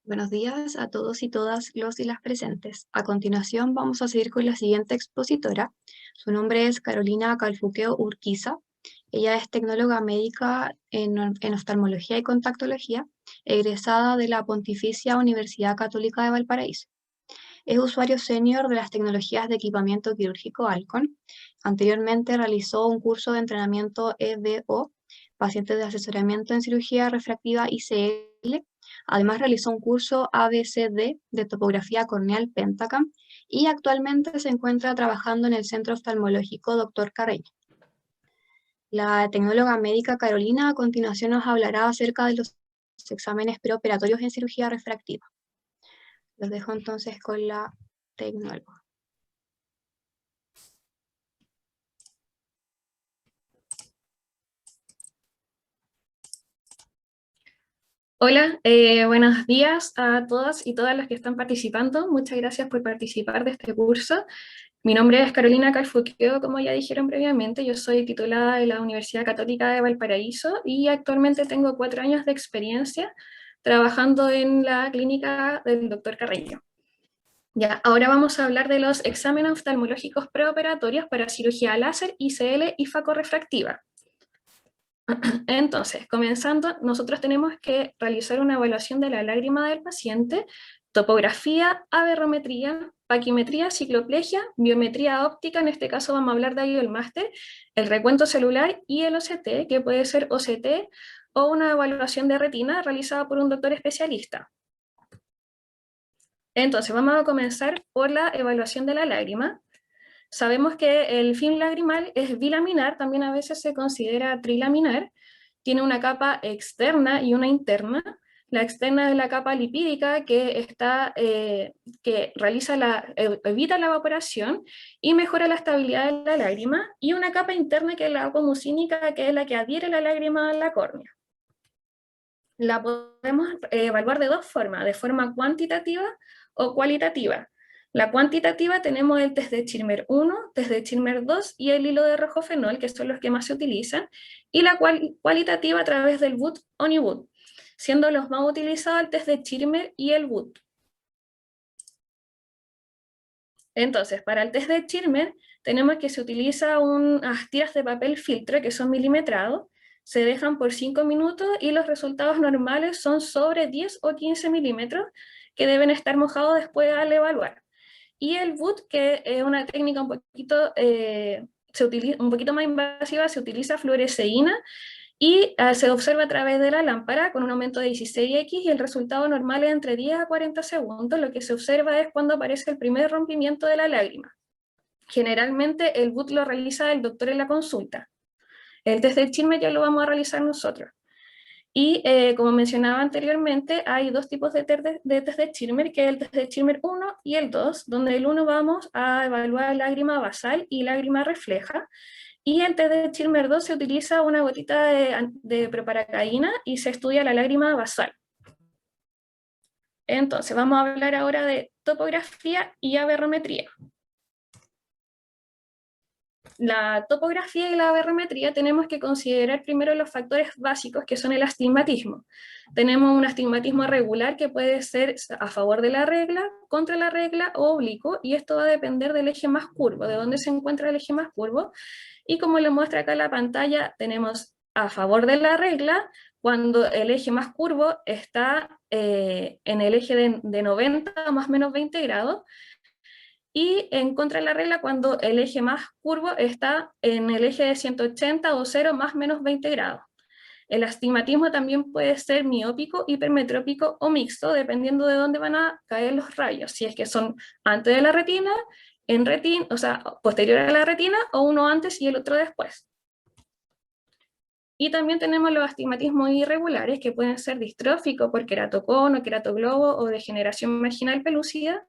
Buenos días a todos y todas los y las presentes. A continuación vamos a seguir con la siguiente expositora. Su nombre es Carolina Calfuqueo Urquiza. Ella es tecnóloga médica en oftalmología y contactología, egresada de la Pontificia Universidad Católica de Valparaíso. Es usuario senior de las tecnologías de equipamiento quirúrgico Alcon. Anteriormente realizó un curso de entrenamiento EDO, pacientes de asesoramiento en cirugía refractiva ICL. Además realizó un curso ABCD de topografía corneal Pentacam y actualmente se encuentra trabajando en el Centro Oftalmológico Dr. Carreño. La tecnóloga médica Carolina a continuación nos hablará acerca de los exámenes preoperatorios en cirugía refractiva. Los dejo entonces con la tecnóloga. Hola, buenos días a todas y todas las que están participando. Muchas gracias por participar de este curso. Mi nombre es Carolina Calfuqueo, como ya dijeron previamente. Yo soy titulada de la Universidad Católica de Valparaíso y actualmente tengo 4 años de experiencia trabajando en la clínica del Dr. Carreño. Ya, ahora vamos a hablar de los exámenes oftalmológicos preoperatorios para cirugía láser, ICL y facorrefractiva. Entonces, comenzando, nosotros tenemos que realizar una evaluación de la lágrima del paciente, topografía, aberrometría, paquimetría, cicloplegia, biometría óptica, en este caso vamos a hablar de ahí del máster, el recuento celular y el OCT, que puede ser OCT o una evaluación de retina realizada por un doctor especialista. Entonces, vamos a comenzar por la evaluación de la lágrima. Sabemos que el film lagrimal es bilaminar, también a veces se considera trilaminar. Tiene una capa externa y una interna. La externa es la capa lipídica que evita la evaporación y mejora la estabilidad de la lágrima, y una capa interna que es la apomucínica, que es la que adhiere la lágrima a la córnea. La podemos evaluar de dos formas, de forma cuantitativa o cualitativa. La cuantitativa tenemos el test de Schirmer 1, test de Schirmer 2 y el hilo de rojofenol, que son los que más se utilizan, y la cualitativa a través del BUT o NIBUT, siendo los más utilizados el test de Schirmer y el BUT. Entonces, para el test de Schirmer tenemos que se utiliza unas tiras de papel filtro que son milimetrados, se dejan por 5 minutos y los resultados normales son sobre 10 o 15 milímetros que deben estar mojados después al evaluar. Y el BUT, que es una técnica un poquito más invasiva, se utiliza fluoresceína y se observa a través de la lámpara con un aumento de 16x y el resultado normal es entre 10 a 40 segundos. Lo que se observa es cuando aparece el primer rompimiento de la lágrima. Generalmente el BUT lo realiza el doctor en la consulta. El test de Schirmer ya lo vamos a realizar nosotros. Y como mencionaba anteriormente, hay dos tipos de test de Schirmer, que es el test de Schirmer 1 y el 2, donde el 1 vamos a evaluar lágrima basal y lágrima refleja, y el test de Schirmer 2 se utiliza una gotita de proparacaína y se estudia la lágrima basal. Entonces, vamos a hablar ahora de topografía y aberrometría. La topografía y la aberrometría tenemos que considerar primero los factores básicos, que son el astigmatismo. Tenemos un astigmatismo regular que puede ser a favor de la regla, contra la regla o oblicuo, y esto va a depender del eje más curvo, de dónde se encuentra el eje más curvo. Y como lo muestra acá la pantalla, tenemos a favor de la regla cuando el eje más curvo está en el eje de 90 más o menos 20 grados, y en contra de la regla cuando el eje más curvo está en el eje de 180 o 0 más o menos 20 grados. El astigmatismo también puede ser miópico, hipermetrópico o mixto, dependiendo de dónde van a caer los rayos, si es que son antes de la retina, o sea, posterior a la retina, o uno antes y el otro después. Y también tenemos los astigmatismos irregulares, que pueden ser distrófico por queratocono, queratoglobo o degeneración marginal pelúcida.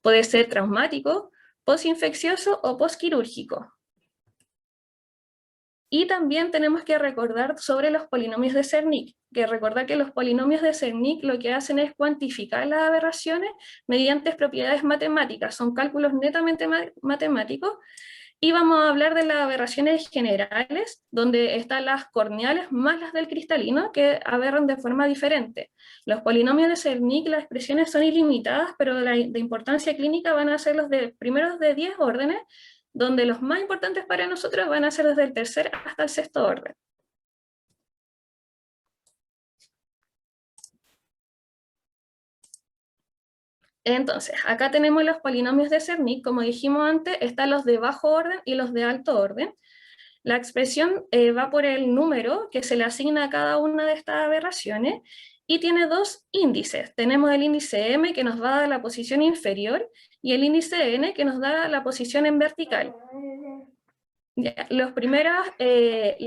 Puede ser traumático, posinfeccioso o posquirúrgico. Y también tenemos que recordar sobre los polinomios de Cernic, que recordar que los polinomios de Cernic lo que hacen es cuantificar las aberraciones mediante propiedades matemáticas, son cálculos netamente matemáticos, Y vamos a hablar de las aberraciones generales, donde están las corneales más las del cristalino, que aberran de forma diferente. Los polinomios de Cernic, las expresiones son ilimitadas, pero de importancia clínica van a ser los de primeros de 10 órdenes, donde los más importantes para nosotros van a ser desde el tercer hasta el sexto orden. Entonces, acá tenemos los polinomios de Cernic, como dijimos antes, están los de bajo orden y los de alto orden. La expresión va por el número que se le asigna a cada una de estas aberraciones y tiene dos índices. Tenemos el índice M que nos va a dar la posición inferior y el índice N que nos da la posición en vertical. Las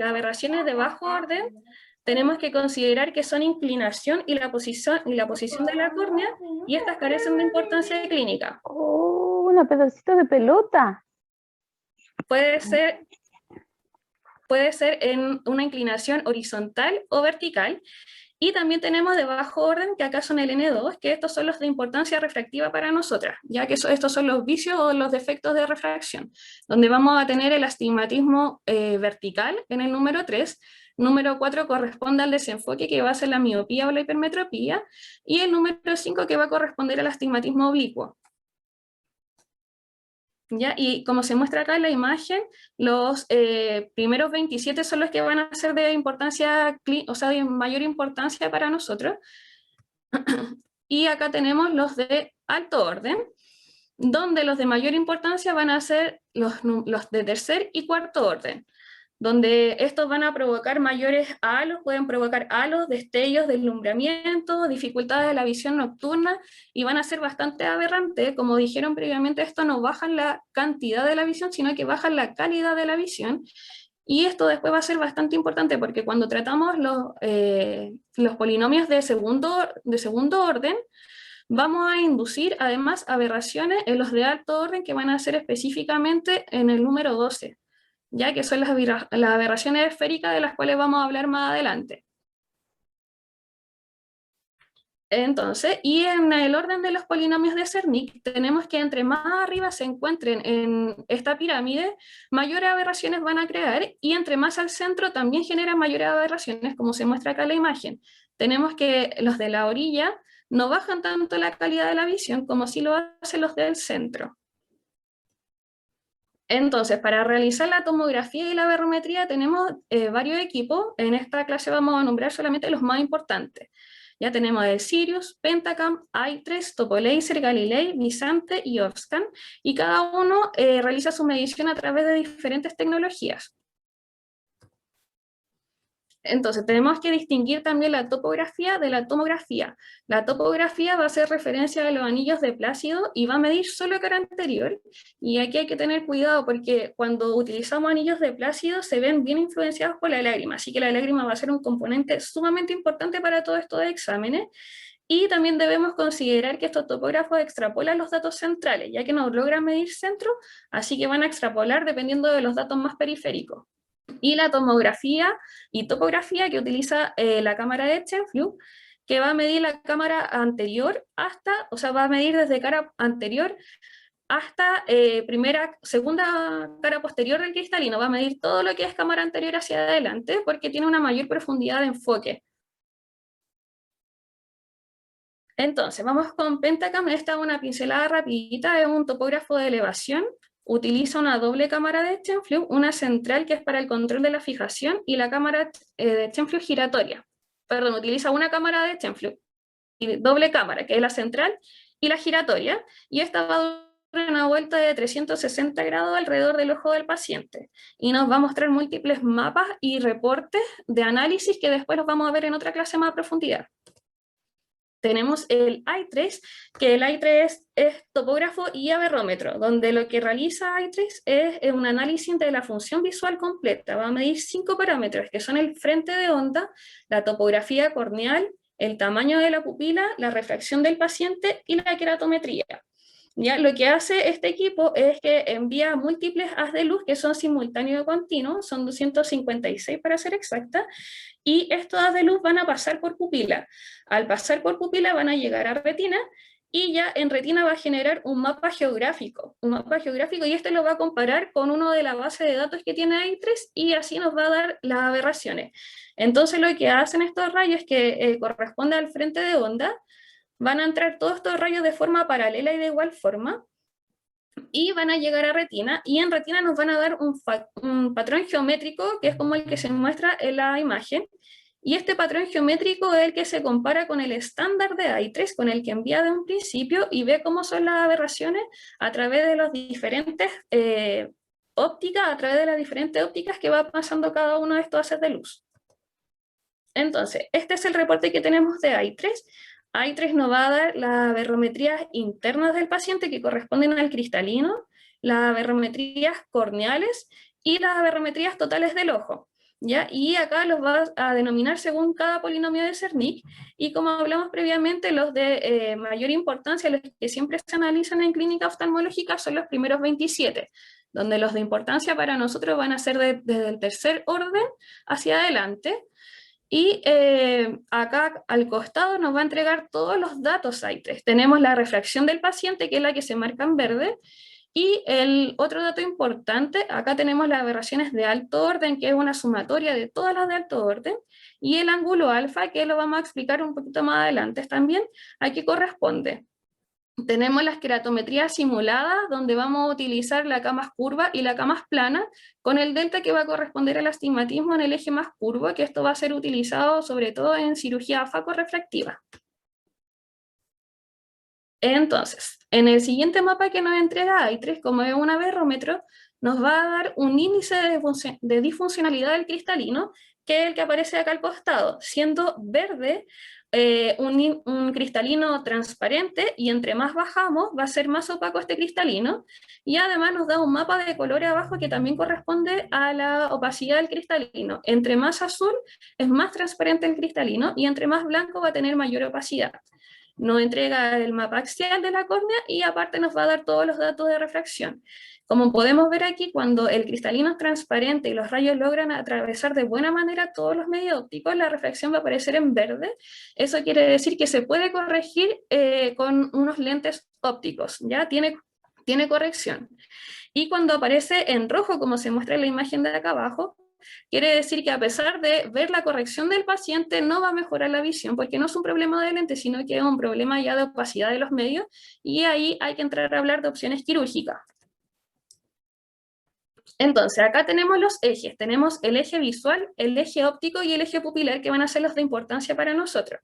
aberraciones de bajo orden tenemos que considerar que son inclinación y la posición de la córnea, y estas carecen de importancia clínica. ¡Oh, un pedacito de pelota! Puede ser en una inclinación horizontal o vertical, y también tenemos de bajo orden, que acá son el N2, que estos son los de importancia refractiva para nosotras, ya que estos son los vicios o los defectos de refracción, donde vamos a tener el astigmatismo vertical en el número 3, número 4 corresponde al desenfoque, que va a ser la miopía o la hipermetropía, y el número 5 que va a corresponder al astigmatismo oblicuo. ¿Ya? Y como se muestra acá en la imagen, los primeros 27 son los que van a ser de importancia, o sea, de mayor importancia para nosotros. Y acá tenemos los de alto orden, donde los de mayor importancia van a ser los de tercer y cuarto orden, donde estos van a provocar mayores halos, pueden provocar halos, destellos, deslumbramiento, dificultades de la visión nocturna, y van a ser bastante aberrantes. Como dijeron previamente, esto no baja la cantidad de la visión, sino que baja la calidad de la visión, y esto después va a ser bastante importante, porque cuando tratamos los polinomios de segundo orden, vamos a inducir además aberraciones en los de alto orden, que van a ser específicamente en el número 12. Ya que son las aberraciones esféricas, de las cuales vamos a hablar más adelante. Entonces, y en el orden de los polinomios de Cernic, tenemos que entre más arriba se encuentren en esta pirámide, mayores aberraciones van a crear, y entre más al centro también generan mayores aberraciones, como se muestra acá en la imagen. Tenemos que los de la orilla no bajan tanto la calidad de la visión como si lo hacen los del centro. Entonces, para realizar la tomografía y la barometría tenemos varios equipos. En esta clase vamos a nombrar solamente los más importantes. Ya tenemos el Sirius, Pentacam, i3, TopoLaser, Galilei, Visante y Ovscan, y cada uno realiza su medición a través de diferentes tecnologías. Entonces, tenemos que distinguir también la topografía de la tomografía. La topografía va a hacer referencia a los anillos de Plácido y va a medir solo cara anterior. Y aquí hay que tener cuidado, porque cuando utilizamos anillos de Plácido se ven bien influenciados por la lágrima. Así que la lágrima va a ser un componente sumamente importante para todos estos exámenes. Y también debemos considerar que estos topógrafos extrapolan los datos centrales, ya que no logran medir centro, así que van a extrapolar dependiendo de los datos más periféricos. Y la tomografía y topografía, que utiliza la cámara de Chenflug, que va a medir la cámara anterior o sea, va a medir desde cara anterior hasta segunda cara posterior del cristalino, va a medir todo lo que es cámara anterior hacia adelante, porque tiene una mayor profundidad de enfoque. Entonces, vamos con Pentacam. Esta es una pincelada rapidita, es un topógrafo de elevación. Utiliza una doble cámara de Chenflug, una central que es para el control de la fijación, y la cámara de Chenflug giratoria. Perdón, utiliza una cámara de Chenflug y doble cámara, que es la central, y la giratoria, y esta va a dar una vuelta de 360 grados alrededor del ojo del paciente, y nos va a mostrar múltiples mapas y reportes de análisis que después los vamos a ver en otra clase más a profundidad. Tenemos el i3, que el i3 es topógrafo y aberrómetro, donde lo que realiza i3 es un análisis de la función visual completa. Va a medir 5 parámetros, que son el frente de onda, la topografía corneal, el tamaño de la pupila, la refracción del paciente y la queratometría. ¿Ya? Lo que hace este equipo es que envía múltiples haz de luz que son simultáneos y continuos, son 256 para ser exacta, y estos haz de luz van a pasar por pupila. Al pasar por pupila van a llegar a retina, y ya en retina va a generar un mapa geográfico, y este lo va a comparar con uno de la base de datos que tiene AI3 y así nos va a dar las aberraciones. Entonces lo que hacen estos rayos que corresponde al frente de onda, van a entrar todos estos rayos de forma paralela y de igual forma, y van a llegar a retina, y en retina nos van a dar un patrón geométrico que es como el que se muestra en la imagen, y este patrón geométrico es el que se compara con el estándar de AI3, con el que envía de un principio y ve cómo son las aberraciones a través de las diferentes ópticas, a través de las diferentes ópticas que va pasando cada uno de estos haces de luz. Entonces, este es el reporte que tenemos de AI3. AI3 nos va a dar las aberrometrías internas del paciente que corresponden al cristalino, las aberrometrías corneales y las aberrometrías totales del ojo, ¿ya? Y acá los va a denominar según cada polinomio de Cernic, y como hablamos previamente, los de mayor importancia, los que siempre se analizan en clínica oftalmológica, son los primeros 27, donde los de importancia para nosotros van a ser desde el tercer orden hacia adelante. Y acá al costado nos va a entregar todos los datos AI3. Tenemos la refracción del paciente, que es la que se marca en verde, y el otro dato importante, acá tenemos las aberraciones de alto orden, que es una sumatoria de todas las de alto orden, y el ángulo alfa, que lo vamos a explicar un poquito más adelante también, a qué corresponde. Tenemos las queratometrías simuladas, donde vamos a utilizar la K más curva y la K más plana, con el delta que va a corresponder al astigmatismo en el eje más curvo, que esto va a ser utilizado sobre todo en cirugía facorrefractiva. Entonces, en el siguiente mapa que nos entrega AI3, como es un aberrómetro, nos va a dar un índice de disfuncionalidad del cristalino, que es el que aparece acá al costado, siendo verde un cristalino transparente, y entre más bajamos va a ser más opaco este cristalino, y además nos da un mapa de colores abajo que también corresponde a la opacidad del cristalino. Entre más azul es más transparente el cristalino, y entre más blanco va a tener mayor opacidad. Nos entrega el mapa axial de la córnea y aparte nos va a dar todos los datos de refracción. Como podemos ver aquí, cuando el cristalino es transparente y los rayos logran atravesar de buena manera todos los medios ópticos, la refracción va a aparecer en verde. Eso quiere decir que se puede corregir con unos lentes ópticos, ¿ya? Tiene corrección. Y cuando aparece en rojo, como se muestra en la imagen de acá abajo, quiere decir que a pesar de ver la corrección del paciente, no va a mejorar la visión, porque no es un problema de lente, sino que es un problema ya de opacidad de los medios, y ahí hay que entrar a hablar de opciones quirúrgicas. Entonces, acá tenemos los ejes. Tenemos el eje visual, el eje óptico y el eje pupilar, que van a ser los de importancia para nosotros.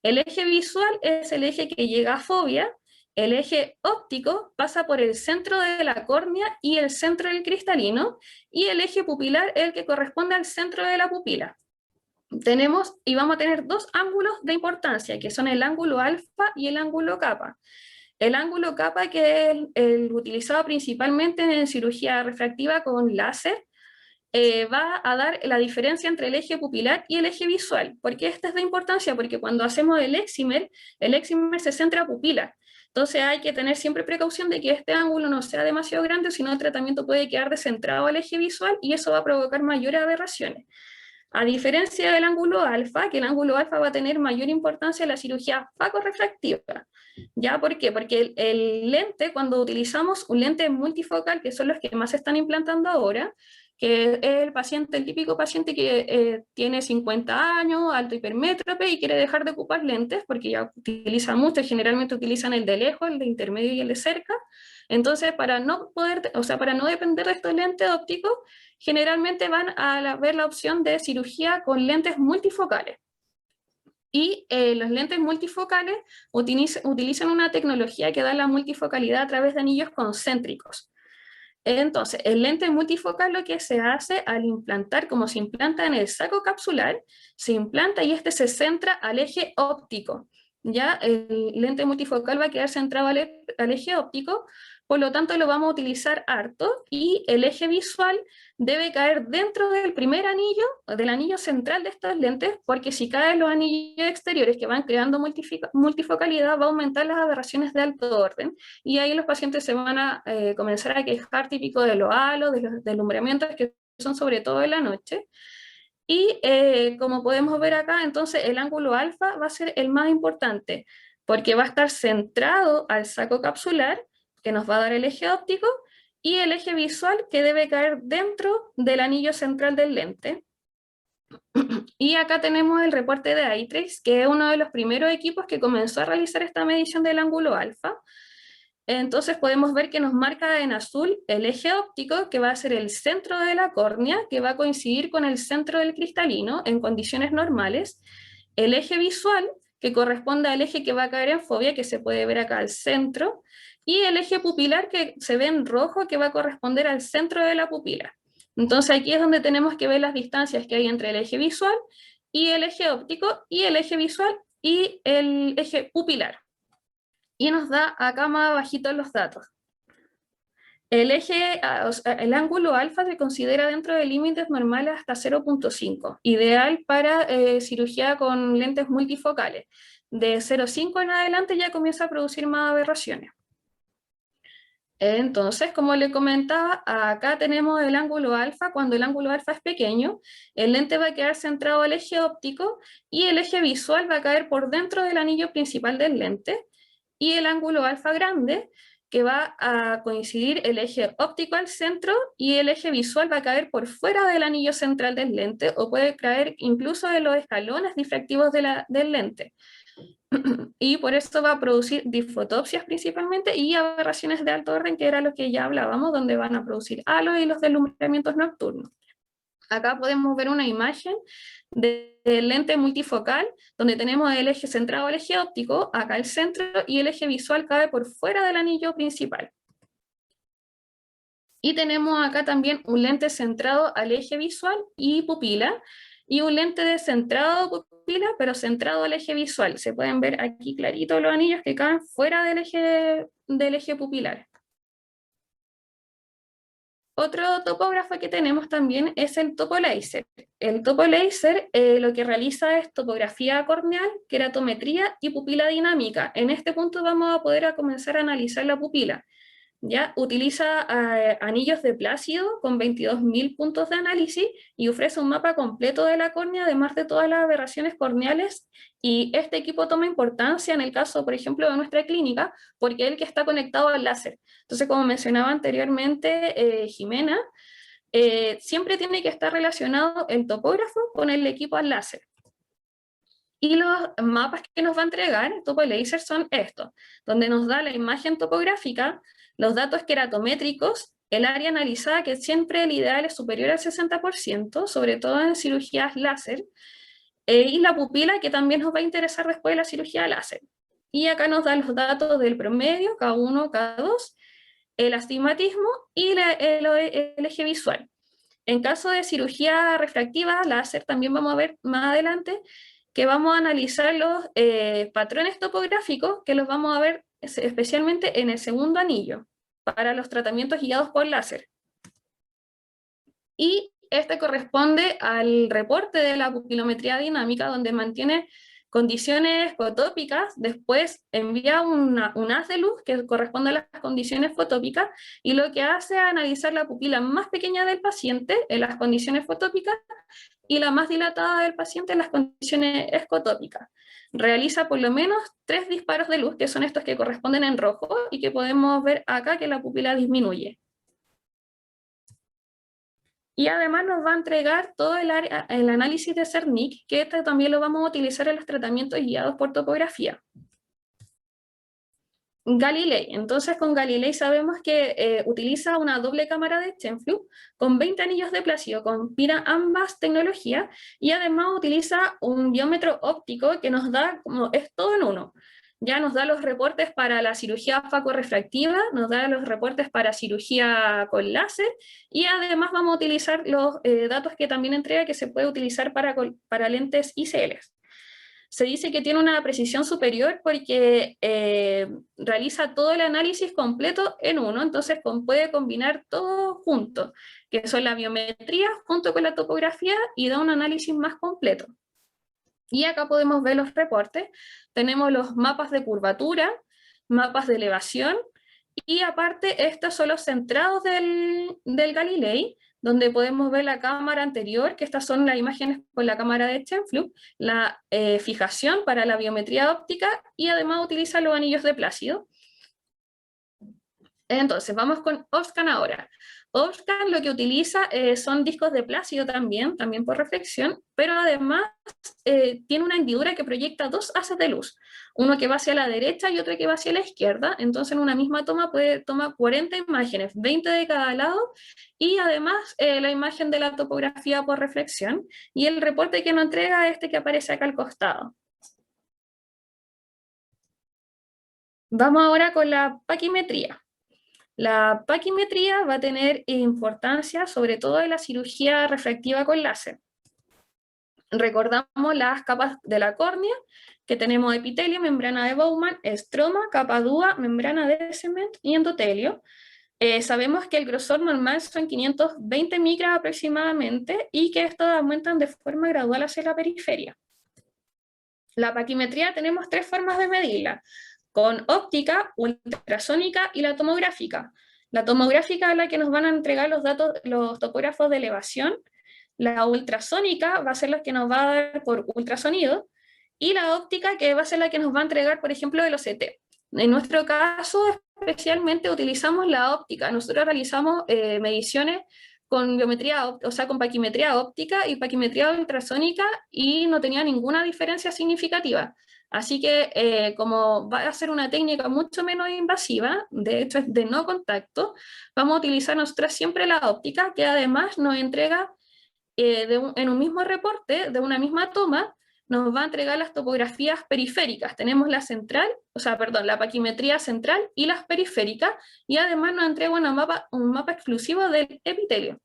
El eje visual es el eje que llega a fobia. El eje óptico pasa por el centro de la córnea y el centro del cristalino, y el eje pupilar es el que corresponde al centro de la pupila. Tenemos, y vamos a tener dos ángulos de importancia, que son el ángulo alfa y el ángulo kappa. El ángulo kappa, que es el utilizado principalmente en cirugía refractiva con láser, va a dar la diferencia entre el eje pupilar y el eje visual. ¿Por qué esta es de importancia? Porque cuando hacemos el excimer se centra a pupila. Entonces hay que tener siempre precaución de que este ángulo no sea demasiado grande, sino el tratamiento puede quedar descentrado al eje visual y eso va a provocar mayores aberraciones. A diferencia del ángulo alfa, que el ángulo alfa va a tener mayor importancia en la cirugía facorrefractiva. ¿Ya? ¿Por qué? Porque el lente, cuando utilizamos un lente multifocal, que son los que más se están implantando ahora, que es el típico paciente que tiene 50 años, alto hipermétrope y quiere dejar de ocupar lentes porque ya utiliza mucho, generalmente utilizan el de lejos, el de intermedio y el de cerca. Entonces, para no depender de estos lentes ópticos, generalmente van a ver la opción de cirugía con lentes multifocales. Y los lentes multifocales utilizan una tecnología que da la multifocalidad a través de anillos concéntricos. Entonces, el lente multifocal lo que se hace al implantar, como se implanta en el saco capsular, se implanta y este se centra al eje óptico. Ya el lente multifocal va a quedar centrado al eje óptico, por lo tanto lo vamos a utilizar harto, y el eje visual debe caer dentro del primer anillo, del anillo central de estos lentes, porque si caen los anillos exteriores que van creando multifocalidad, va a aumentar las aberraciones de alto orden, y ahí los pacientes se van a comenzar a quejar típico de los halos, de los deslumbramientos que son sobre todo en la noche. Y como podemos ver acá, entonces el ángulo alfa va a ser el más importante. porque va a estar centrado al saco capsular, que nos va a dar el eje óptico, y el eje visual que debe caer dentro del anillo central del lente. Y acá tenemos el reporte de iTrace, que es uno de los primeros equipos que comenzó a realizar esta medición del ángulo alfa. Entonces podemos ver que nos marca en azul el eje óptico, que va a ser el centro de la córnea, que va a coincidir con el centro del cristalino en condiciones normales. El eje visual, que corresponde al eje que va a caer en fobia, que se puede ver acá al centro. Y el eje pupilar, que se ve en rojo, que va a corresponder al centro de la pupila. Entonces aquí es donde tenemos que ver las distancias que hay entre el eje visual y el eje óptico, y el eje visual y el eje pupilar. Y nos da acá más abajito los datos. El ángulo alfa se considera dentro de límites normales hasta 0.5, ideal para cirugía con lentes multifocales. De 0.5 en adelante ya comienza a producir más aberraciones. Entonces, como le comentaba, acá tenemos el ángulo alfa. Cuando el ángulo alfa es pequeño, el lente va a quedar centrado al eje óptico y el eje visual va a caer por dentro del anillo principal del lente, y el ángulo alfa grande, que va a coincidir el eje óptico al centro y el eje visual va a caer por fuera del anillo central del lente, o puede caer incluso en los escalones difractivos del lente. Y por esto va a producir disfotopsias principalmente y aberraciones de alto orden, que era lo que ya hablábamos, donde van a producir halos y los deslumbramientos nocturnos. Acá podemos ver una imagen del lente multifocal, donde tenemos el eje centrado al eje óptico, acá el centro, y el eje visual cae por fuera del anillo principal. Y tenemos acá también un lente centrado al eje visual y pupila, y un lente descentrado pupila, pero centrado al eje visual. Se pueden ver aquí clarito los anillos que caen fuera del eje pupilar. Otro topógrafo que tenemos también es el topo láser. El topo láser lo que realiza es topografía corneal, queratometría y pupila dinámica. En este punto vamos a poder comenzar a analizar la pupila. ¿Ya? Utiliza anillos de Plácido con 22.000 puntos de análisis y ofrece un mapa completo de la córnea, además de todas las aberraciones corneales. Y este equipo toma importancia en el caso, por ejemplo, de nuestra clínica, porque es el que está conectado al láser. Entonces, como mencionaba anteriormente Jimena, siempre tiene que estar relacionado el topógrafo con el equipo al láser. Y los mapas que nos va a entregar Topo Laser son estos, donde nos da la imagen topográfica, los datos queratométricos, el área analizada, que siempre el ideal es superior al 60%, sobre todo en cirugías láser, y la pupila, que también nos va a interesar después de la cirugía láser. Y acá nos dan los datos del promedio, K1, K2, el astigmatismo y el eje visual. En caso de cirugía refractiva láser, también vamos a ver más adelante que vamos a analizar los patrones topográficos, que los vamos a ver especialmente en el segundo anillo, para los tratamientos guiados por láser. Y este corresponde al reporte de la pupilometría dinámica, donde mantiene condiciones fotópicas, después envía un haz de luz que corresponde a las condiciones fotópicas, y lo que hace es analizar la pupila más pequeña del paciente en las condiciones fotópicas y la más dilatada del paciente en las condiciones escotópicas. Realiza por lo menos 3 disparos de luz, que son estos que corresponden en rojo, y que podemos ver acá que la pupila disminuye. Y además nos va a entregar todo el análisis de Cernic, que este también lo vamos a utilizar en los tratamientos guiados por topografía. Galilei. Entonces con Galilei sabemos que utiliza una doble cámara de Chenflug con 20 anillos de Plácido, combina ambas tecnologías, y además utiliza un biómetro óptico que nos da, como es todo en uno. Ya nos da los reportes para la cirugía facorefractiva, nos da los reportes para cirugía con láser, y además vamos a utilizar los datos que también entrega, que se puede utilizar para lentes ICL. Se dice que tiene una precisión superior porque realiza todo el análisis completo en uno, entonces puede combinar todo junto, que son la biometría junto con la topografía, y da un análisis más completo. Y acá podemos ver los reportes. Tenemos los mapas de curvatura, mapas de elevación, y aparte estos son los centrados del Galilei, donde podemos ver la cámara anterior, que estas son las imágenes con la cámara de Chenflug, la fijación para la biometría óptica, y además utiliza los anillos de Plácido. Entonces, vamos con OBSCAN ahora. OBSCAN lo que utiliza son discos de Plácido también por reflexión, pero además tiene una hendidura que proyecta dos haces de luz, uno que va hacia la derecha y otro que va hacia la izquierda. Entonces en una misma toma puede tomar 40 imágenes, 20 de cada lado, y además la imagen de la topografía por reflexión, y el reporte que nos entrega es este que aparece acá al costado. Vamos ahora con la paquimetría. La paquimetría va a tener importancia sobre todo en la cirugía refractiva con láser. Recordamos las capas de la córnea, que tenemos epitelio, membrana de Bowman, estroma, capa dúa, membrana de cemento y endotelio. Sabemos que el grosor normal son 520 micras aproximadamente, y que estos aumentan de forma gradual hacia la periferia. La paquimetría tenemos tres formas de medirla: con óptica, ultrasónica y la tomográfica. La tomográfica es la que nos van a entregar los datos, los topógrafos de elevación. La ultrasónica va a ser la que nos va a dar por ultrasonido, y la óptica, que va a ser la que nos va a entregar, por ejemplo, el OCT. En nuestro caso, especialmente utilizamos la óptica. Nosotros realizamos mediciones con biometría, o sea, con paquimetría óptica y paquimetría ultrasónica, y no tenía ninguna diferencia significativa. Así que como va a ser una técnica mucho menos invasiva, de hecho es de no contacto, vamos a utilizar nosotros siempre la óptica, que además nos entrega en un mismo reporte, de una misma toma, nos va a entregar las topografías periféricas. Tenemos la central, la paquimetría central y las periféricas, y además nos entrega un mapa exclusivo del epitelio.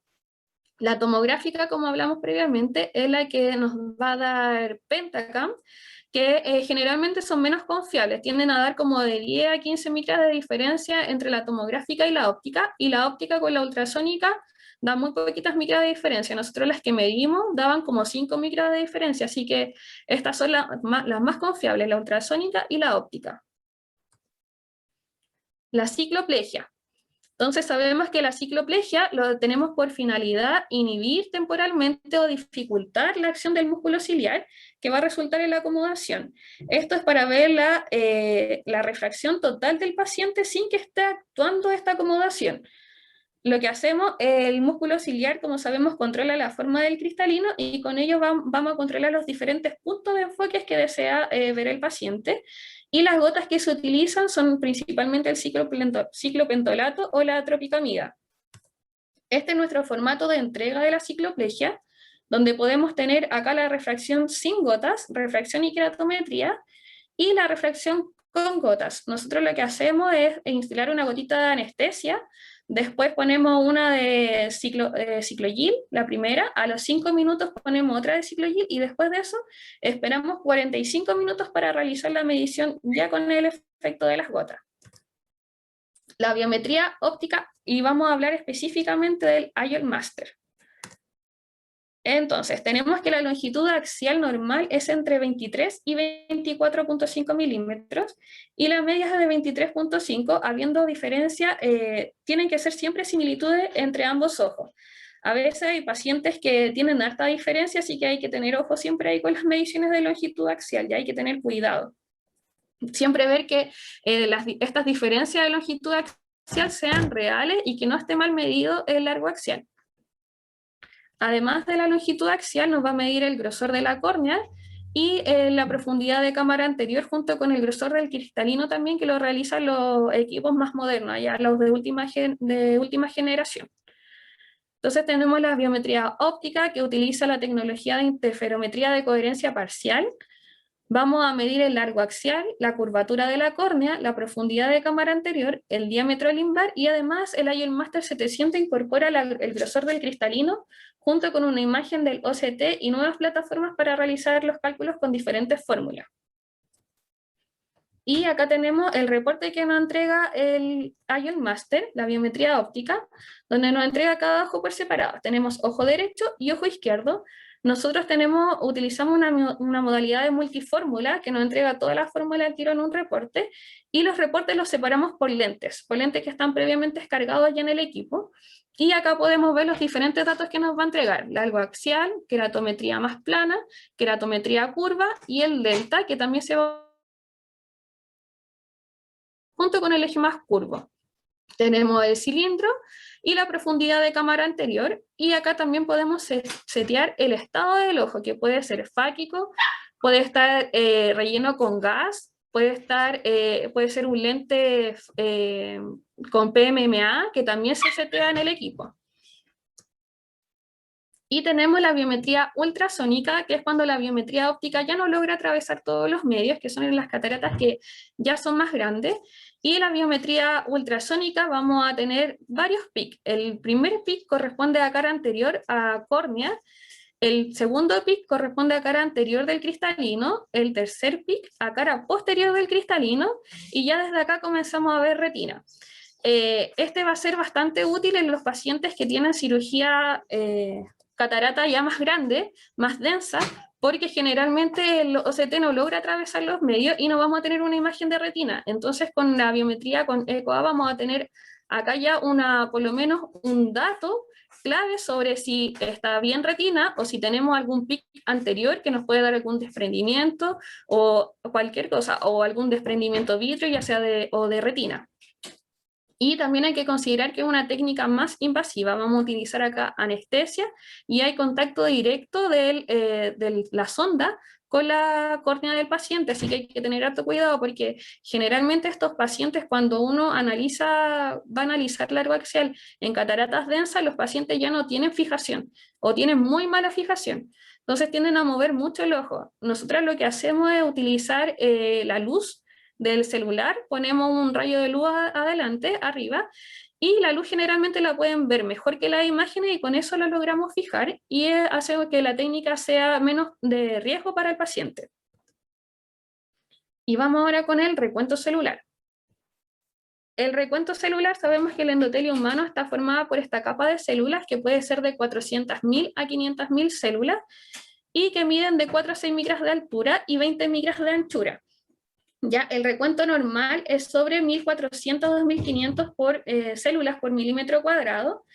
La tomográfica, como hablamos previamente, es la que nos va a dar Pentacam, que generalmente son menos confiables, tienden a dar como de 10 a 15 micras de diferencia entre la tomográfica y la óptica con la ultrasónica da muy poquitas micras de diferencia. Nosotros las que medimos daban como 5 micras de diferencia, así que estas son las más confiables, la ultrasónica y la óptica. La cicloplegia. Entonces sabemos que la cicloplegia lo tenemos por finalidad inhibir temporalmente o dificultar la acción del músculo ciliar, que va a resultar en la acomodación. Esto es para ver la refracción total del paciente sin que esté actuando esta acomodación. Lo que hacemos, el músculo ciliar, como sabemos, controla la forma del cristalino, y con ello vamos a controlar los diferentes puntos de enfoque que desea ver el paciente. Y las gotas que se utilizan son principalmente el ciclopentolato o la tropicamida. Este es nuestro formato de entrega de la cicloplegia, donde podemos tener acá la refracción sin gotas, refracción y keratometría, y la refracción con gotas. Nosotros lo que hacemos es instalar una gotita de anestesia. Después ponemos una de ciclogil, la primera, a los 5 minutos ponemos otra de ciclogil, y después de eso esperamos 45 minutos para realizar la medición ya con el efecto de las gotas. La biometría óptica, y vamos a hablar específicamente del IOL Master. Entonces, tenemos que la longitud axial normal es entre 23 y 24.5 milímetros, y la media es de 23.5, habiendo diferencia, tienen que ser siempre similitudes entre ambos ojos. A veces hay pacientes que tienen harta diferencia, así que hay que tener ojo siempre ahí con las mediciones de longitud axial, ya hay que tener cuidado. Siempre ver que estas diferencias de longitud axial sean reales y que no esté mal medido el largo axial. Además de la longitud axial, nos va a medir el grosor de la córnea y la profundidad de cámara anterior, junto con el grosor del cristalino también, que lo realizan los equipos más modernos, ya los de última generación. Entonces tenemos la biometría óptica, que utiliza la tecnología de interferometría de coherencia parcial. Vamos a medir el largo axial, la curvatura de la córnea, la profundidad de cámara anterior, el diámetro limbar, y además el IOL Master 700 incorpora el grosor del cristalino junto con una imagen del OCT y nuevas plataformas para realizar los cálculos con diferentes fórmulas. Y acá tenemos el reporte que nos entrega el IOL Master, la biometría óptica, donde nos entrega cada ojo por separado. Tenemos ojo derecho y ojo izquierdo. nosotros utilizamos una modalidad de multifórmula que nos entrega toda la fórmula al tiro en un reporte, y los reportes los separamos por lentes que están previamente descargados ya en el equipo, y acá podemos ver los diferentes datos que nos va a entregar: largo axial, queratometría más plana, queratometría curva, y el delta, que también se va junto con el eje más curvo. Tenemos el cilindro y la profundidad de cámara anterior, y acá también podemos setear el estado del ojo, que puede ser fáquico, puede estar relleno con gas, puede ser un lente con PMMA, que también se setea en el equipo. Y tenemos la biometría ultrasónica, que es cuando la biometría óptica ya no logra atravesar todos los medios, que son en las cataratas que ya son más grandes. Y la biometría ultrasónica vamos a tener varios PIC. El primer PIC corresponde a cara anterior a córnea, el segundo PIC corresponde a cara anterior del cristalino, el tercer PIC a cara posterior del cristalino, y ya desde acá comenzamos a ver retina. Este va a ser bastante útil en los pacientes que tienen cirugía catarata ya más grande, más densa, porque generalmente el OCT no logra atravesar los medios y no vamos a tener una imagen de retina. Entonces con la biometría, con ECOA, vamos a tener acá ya por lo menos un dato clave sobre si está bien retina o si tenemos algún PIC anterior que nos puede dar algún desprendimiento o cualquier cosa, o algún desprendimiento vítreo, ya sea de retina. Y también hay que considerar que es una técnica más invasiva. Vamos a utilizar acá anestesia y hay contacto directo de la sonda con la córnea del paciente, así que hay que tener harto cuidado, porque generalmente estos pacientes, cuando uno va a analizar largo axial en cataratas densas, los pacientes ya no tienen fijación o tienen muy mala fijación, entonces tienden a mover mucho el ojo. Nosotros lo que hacemos es utilizar la luz del celular, ponemos un rayo de luz adelante, arriba, y la luz generalmente la pueden ver mejor que las imágenes, y con eso lo logramos fijar y hace que la técnica sea menos de riesgo para el paciente. Y vamos ahora con el recuento celular. El recuento celular, sabemos que el endotelio humano está formado por esta capa de células que puede ser de 400.000 a 500.000 células, y que miden de 4 a 6 micras de altura y 20 micras de anchura. Ya, el recuento normal es sobre 1400 a 2500 células por milímetro cuadrado,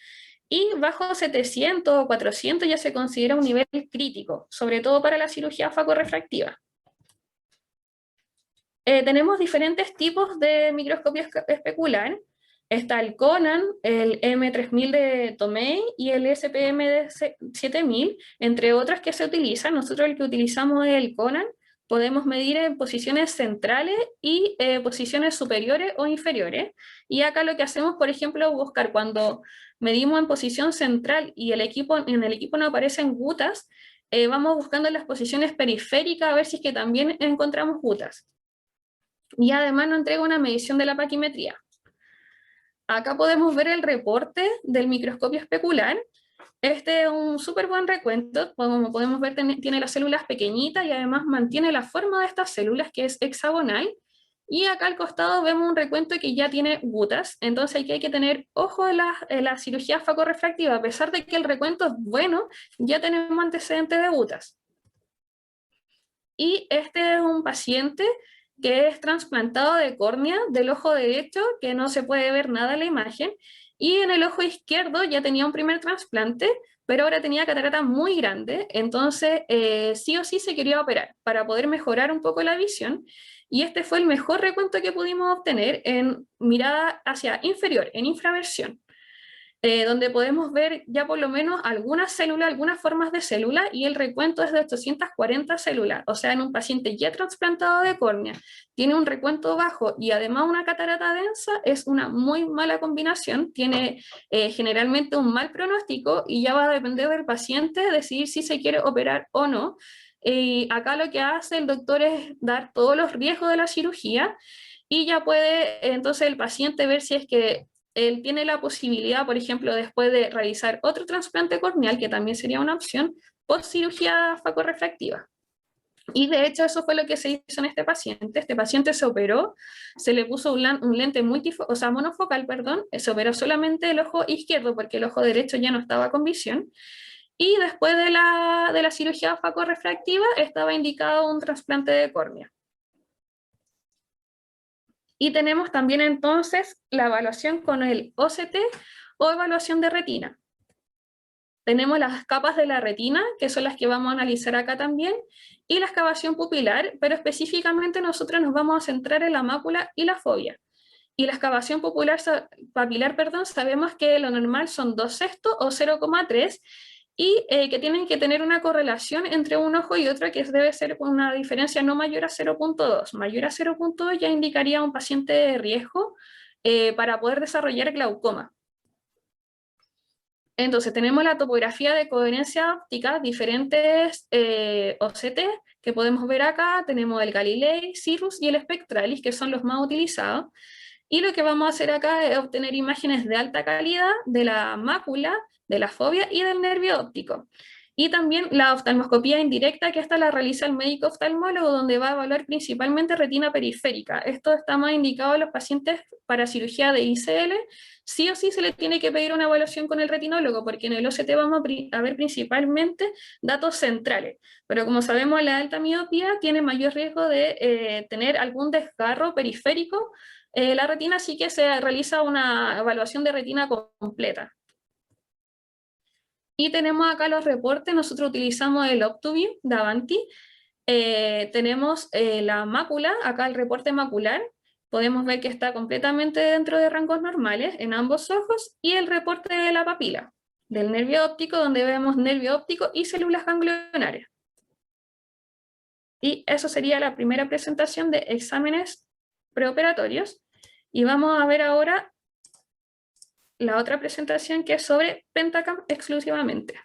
y bajo 700 o 400 ya se considera un nivel crítico, sobre todo para la cirugía facorrefractiva. Tenemos diferentes tipos de microscopio especular. Está el Conan, el M3000 de Tomei y el SPM de 7000, entre otras que se utilizan. Nosotros el que utilizamos es el Conan. Podemos medir en posiciones centrales y posiciones superiores o inferiores. Y acá lo que hacemos, por ejemplo, es buscar cuando medimos en posición central y en el equipo no aparecen gutas, vamos buscando las posiciones periféricas a ver si es que también encontramos gutas. Y además nos entrega una medición de la paquimetría. Acá podemos ver el reporte del microscopio especular. Este es un súper buen recuento. Como podemos ver, tiene las células pequeñitas y además mantiene la forma de estas células, que es hexagonal. Y acá al costado vemos un recuento que ya tiene gutas. Entonces aquí hay que tener ojo en la cirugía facorrefractiva. A pesar de que el recuento es bueno, ya tenemos antecedentes de gutas. Y este es un paciente que es trasplantado de córnea del ojo derecho, que no se puede ver nada en la imagen, y en el ojo izquierdo ya tenía un primer trasplante, pero ahora tenía catarata muy grande, entonces sí o sí se quería operar para poder mejorar un poco la visión, y este fue el mejor recuento que pudimos obtener en mirada hacia inferior, en infraversión. Donde podemos ver ya por lo menos algunas células, algunas formas de células, y el recuento es de 840 células, o sea, en un paciente ya trasplantado de córnea, tiene un recuento bajo y además una catarata densa, es una muy mala combinación, tiene generalmente un mal pronóstico, y ya va a depender del paciente decidir si se quiere operar o no. Acá lo que hace el doctor es dar todos los riesgos de la cirugía, y ya puede entonces el paciente ver si es que él tiene la posibilidad, por ejemplo, después de realizar otro trasplante corneal, que también sería una opción, post cirugía facorrefractiva. Y de hecho eso fue lo que se hizo en este paciente. Este paciente se operó, se le puso un lente monofocal, se operó solamente el ojo izquierdo porque el ojo derecho ya no estaba con visión. y después de la cirugía facorrefractiva estaba indicado un trasplante de córnea. Y tenemos también entonces la evaluación con el OCT o evaluación de retina. Tenemos las capas de la retina, que son las que vamos a analizar acá también, y la excavación pupilar, pero específicamente nosotros nos vamos a centrar en la mácula y la fobia. Y la excavación papilar, sabemos que lo normal son 2/6 o 0,3, y que tienen que tener una correlación entre un ojo y otro, que debe ser una diferencia no mayor a 0,2. Mayor a 0,2 ya indicaría un paciente de riesgo para poder desarrollar glaucoma. Entonces tenemos la topografía de coherencia óptica, diferentes OCT que podemos ver acá. Tenemos el Galilei, Cirrus y el Spectralis, que son los más utilizados. Y lo que vamos a hacer acá es obtener imágenes de alta calidad de la mácula, de la fobia y del nervio óptico. Y también la oftalmoscopía indirecta, que esta la realiza el médico oftalmólogo, donde va a evaluar principalmente retina periférica. Esto está más indicado a los pacientes para cirugía de ICL. Sí o sí se le tiene que pedir una evaluación con el retinólogo, porque en el OCT vamos a ver principalmente datos centrales. Pero como sabemos, la alta miopía tiene mayor riesgo de tener algún desgarro periférico la retina, sí que se realiza una evaluación de retina completa. Y tenemos acá los reportes. Nosotros utilizamos el OptoView de Avanti. Tenemos la mácula, acá el reporte macular. Podemos ver que está completamente dentro de rangos normales en ambos ojos, y el reporte de la papila, del nervio óptico, donde vemos nervio óptico y células ganglionares. Y eso sería la primera presentación de exámenes preoperatorios. Y vamos a ver ahora la otra presentación, que es sobre Pentacam exclusivamente.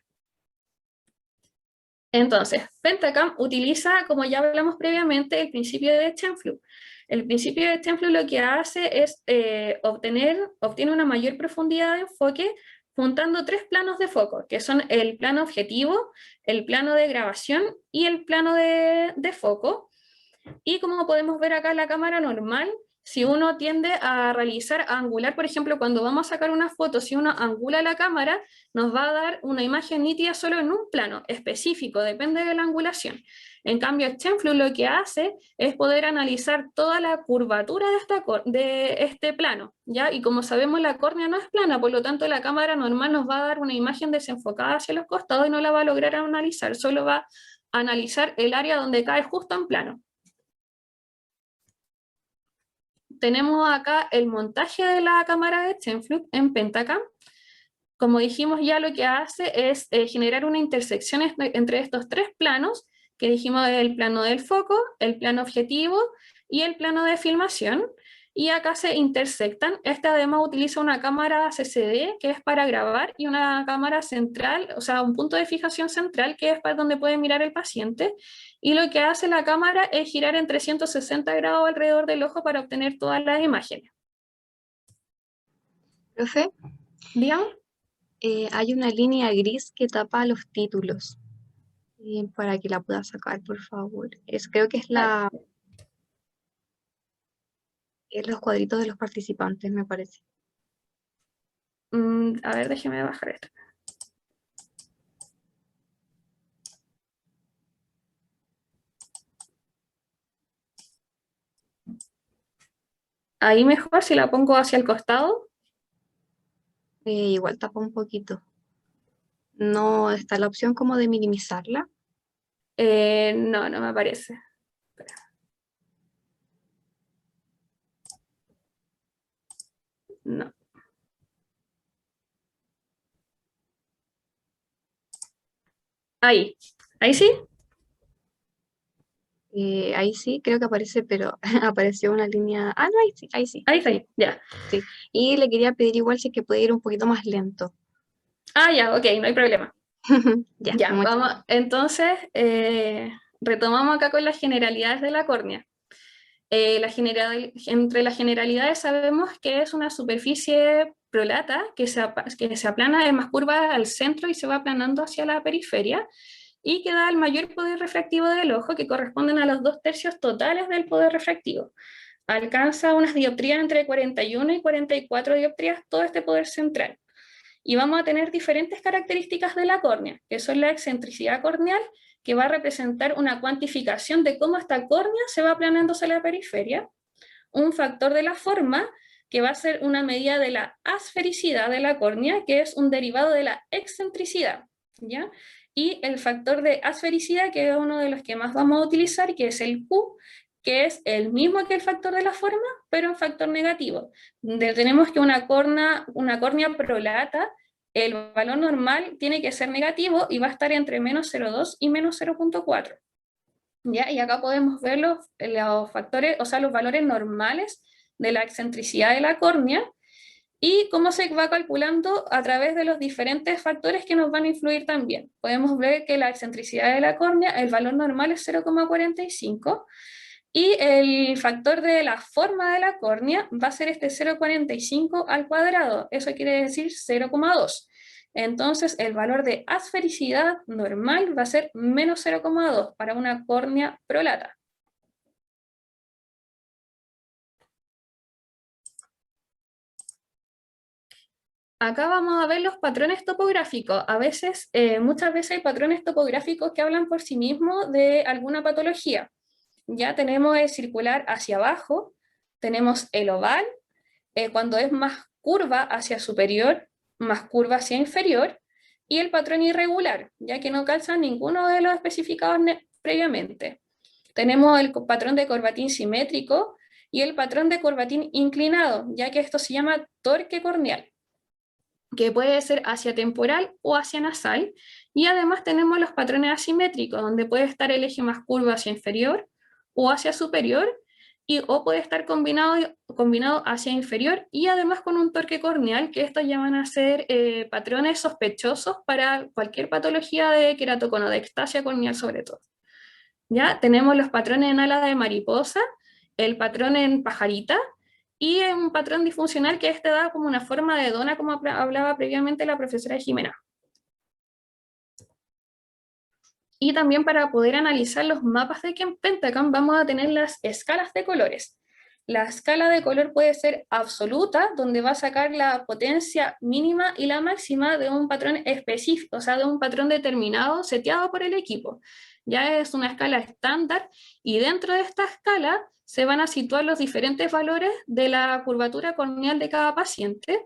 Entonces, Pentacam utiliza, como ya hablamos previamente, el principio de Stenflug. El principio de Stenflug lo que hace es obtiene una mayor profundidad de enfoque juntando 3 planos de foco, que son el plano objetivo, el plano de grabación y el plano de foco. Y como podemos ver acá en la cámara normal, si uno tiende a angular, por ejemplo, cuando vamos a sacar una foto, si uno angula la cámara, nos va a dar una imagen nítida solo en un plano específico, depende de la angulación. En cambio, Stenflug lo que hace es poder analizar toda la curvatura de este plano, ¿ya? Y como sabemos, la córnea no es plana, por lo tanto la cámara normal nos va a dar una imagen desenfocada hacia los costados y no la va a lograr analizar, solo va a analizar el área donde cae justo en plano. Tenemos acá el montaje de la cámara de Stenflug en Pentacam. Como dijimos ya, lo que hace es generar una intersección entre estos 3 planos, que dijimos el plano del foco, el plano objetivo y el plano de filmación, y acá se intersectan. Esta además utiliza una cámara CCD, que es para grabar, y una cámara central, o sea, un punto de fijación central, que es para donde puede mirar el paciente, y lo que hace la cámara es girar en 360 grados alrededor del ojo para obtener todas las imágenes. Profe, ¿Digamos? hay una línea gris que tapa los títulos. Para que la pueda sacar, por favor. Creo que es los cuadritos de los participantes, me parece. A ver, déjeme bajar esto. Ahí mejor si la pongo hacia el costado. Igual tapa un poquito. No está la opción como de minimizarla. No, no me aparece. No. Ahí sí. Ahí sí, creo que aparece, pero apareció una línea. Ah, no, ahí sí, ahí sí. Ahí está, ya. Sí. Y le quería pedir igual si es que puede ir un poquito más lento. Ah, ya, ok, no hay problema. Ya, Ya, vamos. Entonces, retomamos acá con las generalidades de la córnea. Entre las generalidades sabemos que es una superficie prolata que se aplana, es más curva al centro y se va aplanando hacia la periferia, y que da el mayor poder refractivo del ojo, que corresponden a los 2/3 totales del poder refractivo. Alcanza unas dioptrías entre 41 y 44 dioptrías, todo este poder central. y vamos a tener diferentes características de la córnea, que son la excentricidad corneal, que va a representar una cuantificación de cómo esta córnea se va aplanando hacia la periferia, un factor de la forma, que va a ser una medida de la asfericidad de la córnea, que es un derivado de la excentricidad, ¿ya? Y el factor de asfericidad, que es uno de los que más vamos a utilizar, que es el Q, que es el mismo que el factor de la forma, pero en factor negativo. Tenemos que una córnea prolata, el valor normal tiene que ser negativo y va a estar entre menos 0,2 y menos 0,4. ¿Ya? Y acá podemos ver los factores, o sea, los valores normales de la excentricidad de la córnea y cómo se va calculando a través de los diferentes factores que nos van a influir también. Podemos ver que la excentricidad de la córnea, el valor normal es 0,45 y el factor de la forma de la córnea va a ser este 0,45 al cuadrado, eso quiere decir 0,2. Entonces el valor de asfericidad normal va a ser menos 0,2 para una córnea prolata. Acá vamos a ver los patrones topográficos. Muchas veces hay patrones topográficos que hablan por sí mismos de alguna patología. Ya tenemos el circular hacia abajo, tenemos el oval, cuando es más curva hacia superior, más curva hacia inferior, y el patrón irregular, ya que no calza ninguno de los especificados previamente. Tenemos el patrón de corbatín simétrico y el patrón de corbatín inclinado, ya que esto se llama torque corneal, que puede ser hacia temporal o hacia nasal, y además tenemos los patrones asimétricos, donde puede estar el eje más curvo hacia inferior o hacia superior, o puede estar combinado hacia inferior y además con un torque corneal, que estos ya van a ser patrones sospechosos para cualquier patología de queratocono, de ectasia corneal sobre todo. ¿Ya? Tenemos los patrones en ala de mariposa, el patrón en pajarita, y un patrón disfuncional que da como una forma de dona, como hablaba previamente la profesora Jimena. Y también para poder analizar los mapas de Pentagon vamos a tener las escalas de colores. La escala de color puede ser absoluta, donde va a sacar la potencia mínima y la máxima de un patrón específico, o sea, de un patrón determinado, seteado por el equipo. Ya es una escala estándar, y dentro de esta escala se van a situar los diferentes valores de la curvatura corneal de cada paciente,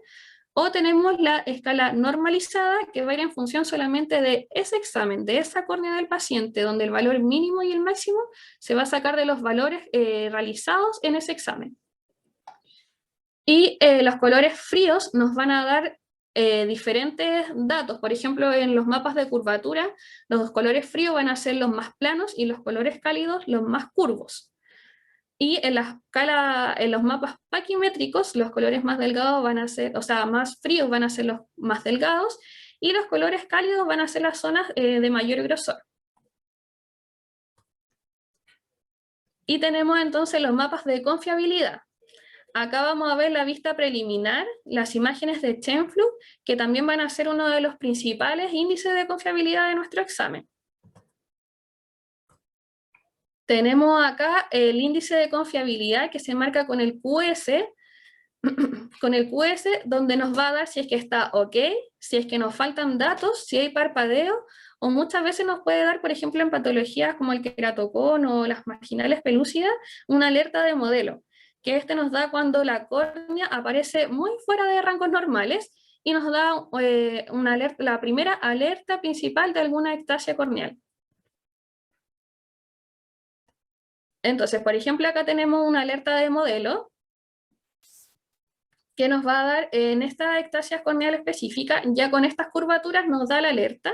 o tenemos la escala normalizada, que va a ir en función solamente de ese examen, de esa córnea del paciente, donde el valor mínimo y el máximo se va a sacar de los valores realizados en ese examen. Y los colores fríos nos van a dar diferentes datos. Por ejemplo, en los mapas de curvatura, los colores fríos van a ser los más planos y los colores cálidos los más curvos. Y en los mapas paquimétricos, los colores más delgados van a ser, o sea, más fríos van a ser los más delgados, y los colores cálidos van a ser las zonas de mayor grosor. Y tenemos entonces los mapas de confiabilidad. Acá vamos a ver la vista preliminar, las imágenes de Chenflug, que también van a ser uno de los principales índices de confiabilidad de nuestro examen. Tenemos acá el índice de confiabilidad que se marca con el QS, donde nos va a dar si es que está ok, si es que nos faltan datos, si hay parpadeo, o muchas veces nos puede dar, por ejemplo, en patologías como el queratocono o las marginales pelúcidas, una alerta de modelo, que nos da cuando la córnea aparece muy fuera de rangos normales y nos da una alerta, la primera alerta principal de alguna ectasia corneal. Entonces, por ejemplo, acá tenemos una alerta de modelo que nos va a dar en esta ectasia corneal específica, ya con estas curvaturas nos da la alerta,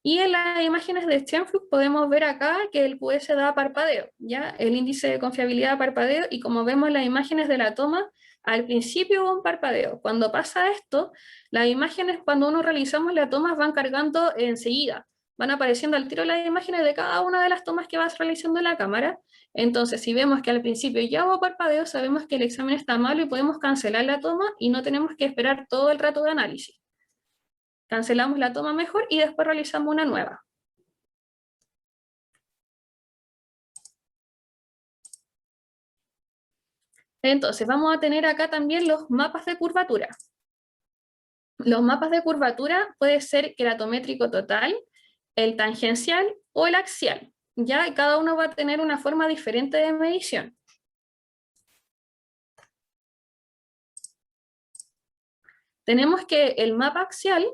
y en las imágenes de Chenflug podemos ver acá que el QS da parpadeo, ya el índice de confiabilidad parpadeo, y como vemos en las imágenes de la toma, al principio hubo un parpadeo. Cuando pasa esto, las imágenes, cuando uno realizamos las tomas, van cargando enseguida, van apareciendo al tiro las imágenes de cada una de las tomas que vas realizando en la cámara. Entonces, si vemos que al principio ya hubo parpadeo, sabemos que el examen está malo y podemos cancelar la toma y no tenemos que esperar todo el rato de análisis. Cancelamos la toma mejor y después realizamos una nueva. Entonces, vamos a tener acá también los mapas de curvatura. Los mapas de curvatura puede ser keratométrico total, el tangencial o el axial, ¿ya? Y cada uno va a tener una forma diferente de medición. Tenemos que el mapa axial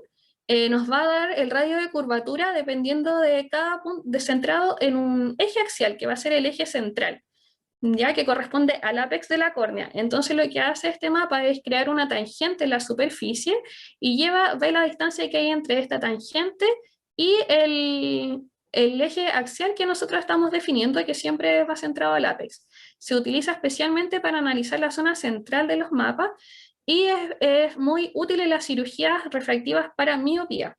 nos va a dar el radio de curvatura dependiendo de cada punto, centrado en un eje axial, que va a ser el eje central, ya que corresponde al ápex de la córnea. Entonces lo que hace este mapa es crear una tangente en la superficie y ve la distancia que hay entre esta tangente y el eje axial que nosotros estamos definiendo, que siempre va centrado al ápex. Se utiliza especialmente para analizar la zona central de los mapas y es muy útil en las cirugías refractivas para miopía.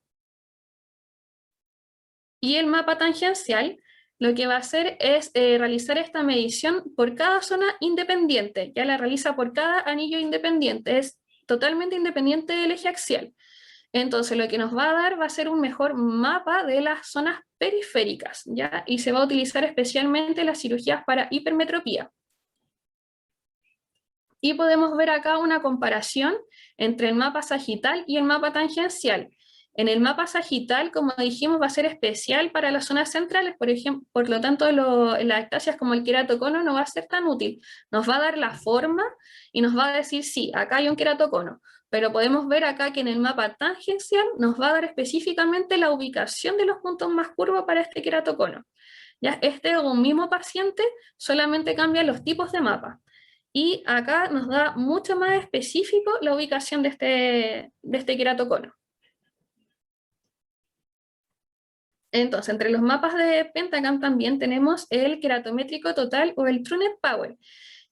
Y el mapa tangencial lo que va a hacer es realizar esta medición por cada zona independiente, ya la realiza por cada anillo independiente, es totalmente independiente del eje axial. Entonces lo que nos va a dar va a ser un mejor mapa de las zonas periféricas, ¿ya? Y se va a utilizar especialmente en las cirugías para hipermetropía. Y podemos ver acá una comparación entre el mapa sagital y el mapa tangencial. En el mapa sagital, como dijimos, va a ser especial para las zonas centrales, por ejemplo, por lo tanto, las ectasias como el queratocono no va a ser tan útil. Nos va a dar la forma y nos va a decir, sí, acá hay un queratocono, pero podemos ver acá que en el mapa tangencial nos va a dar específicamente la ubicación de los puntos más curvos para este queratocono. ¿Ya? Este es un mismo paciente, solamente cambia los tipos de mapa. Y acá nos da mucho más específico la ubicación de este queratocono. Entonces, entre los mapas de Pentagram también tenemos el queratométrico total o el TrueNet Power,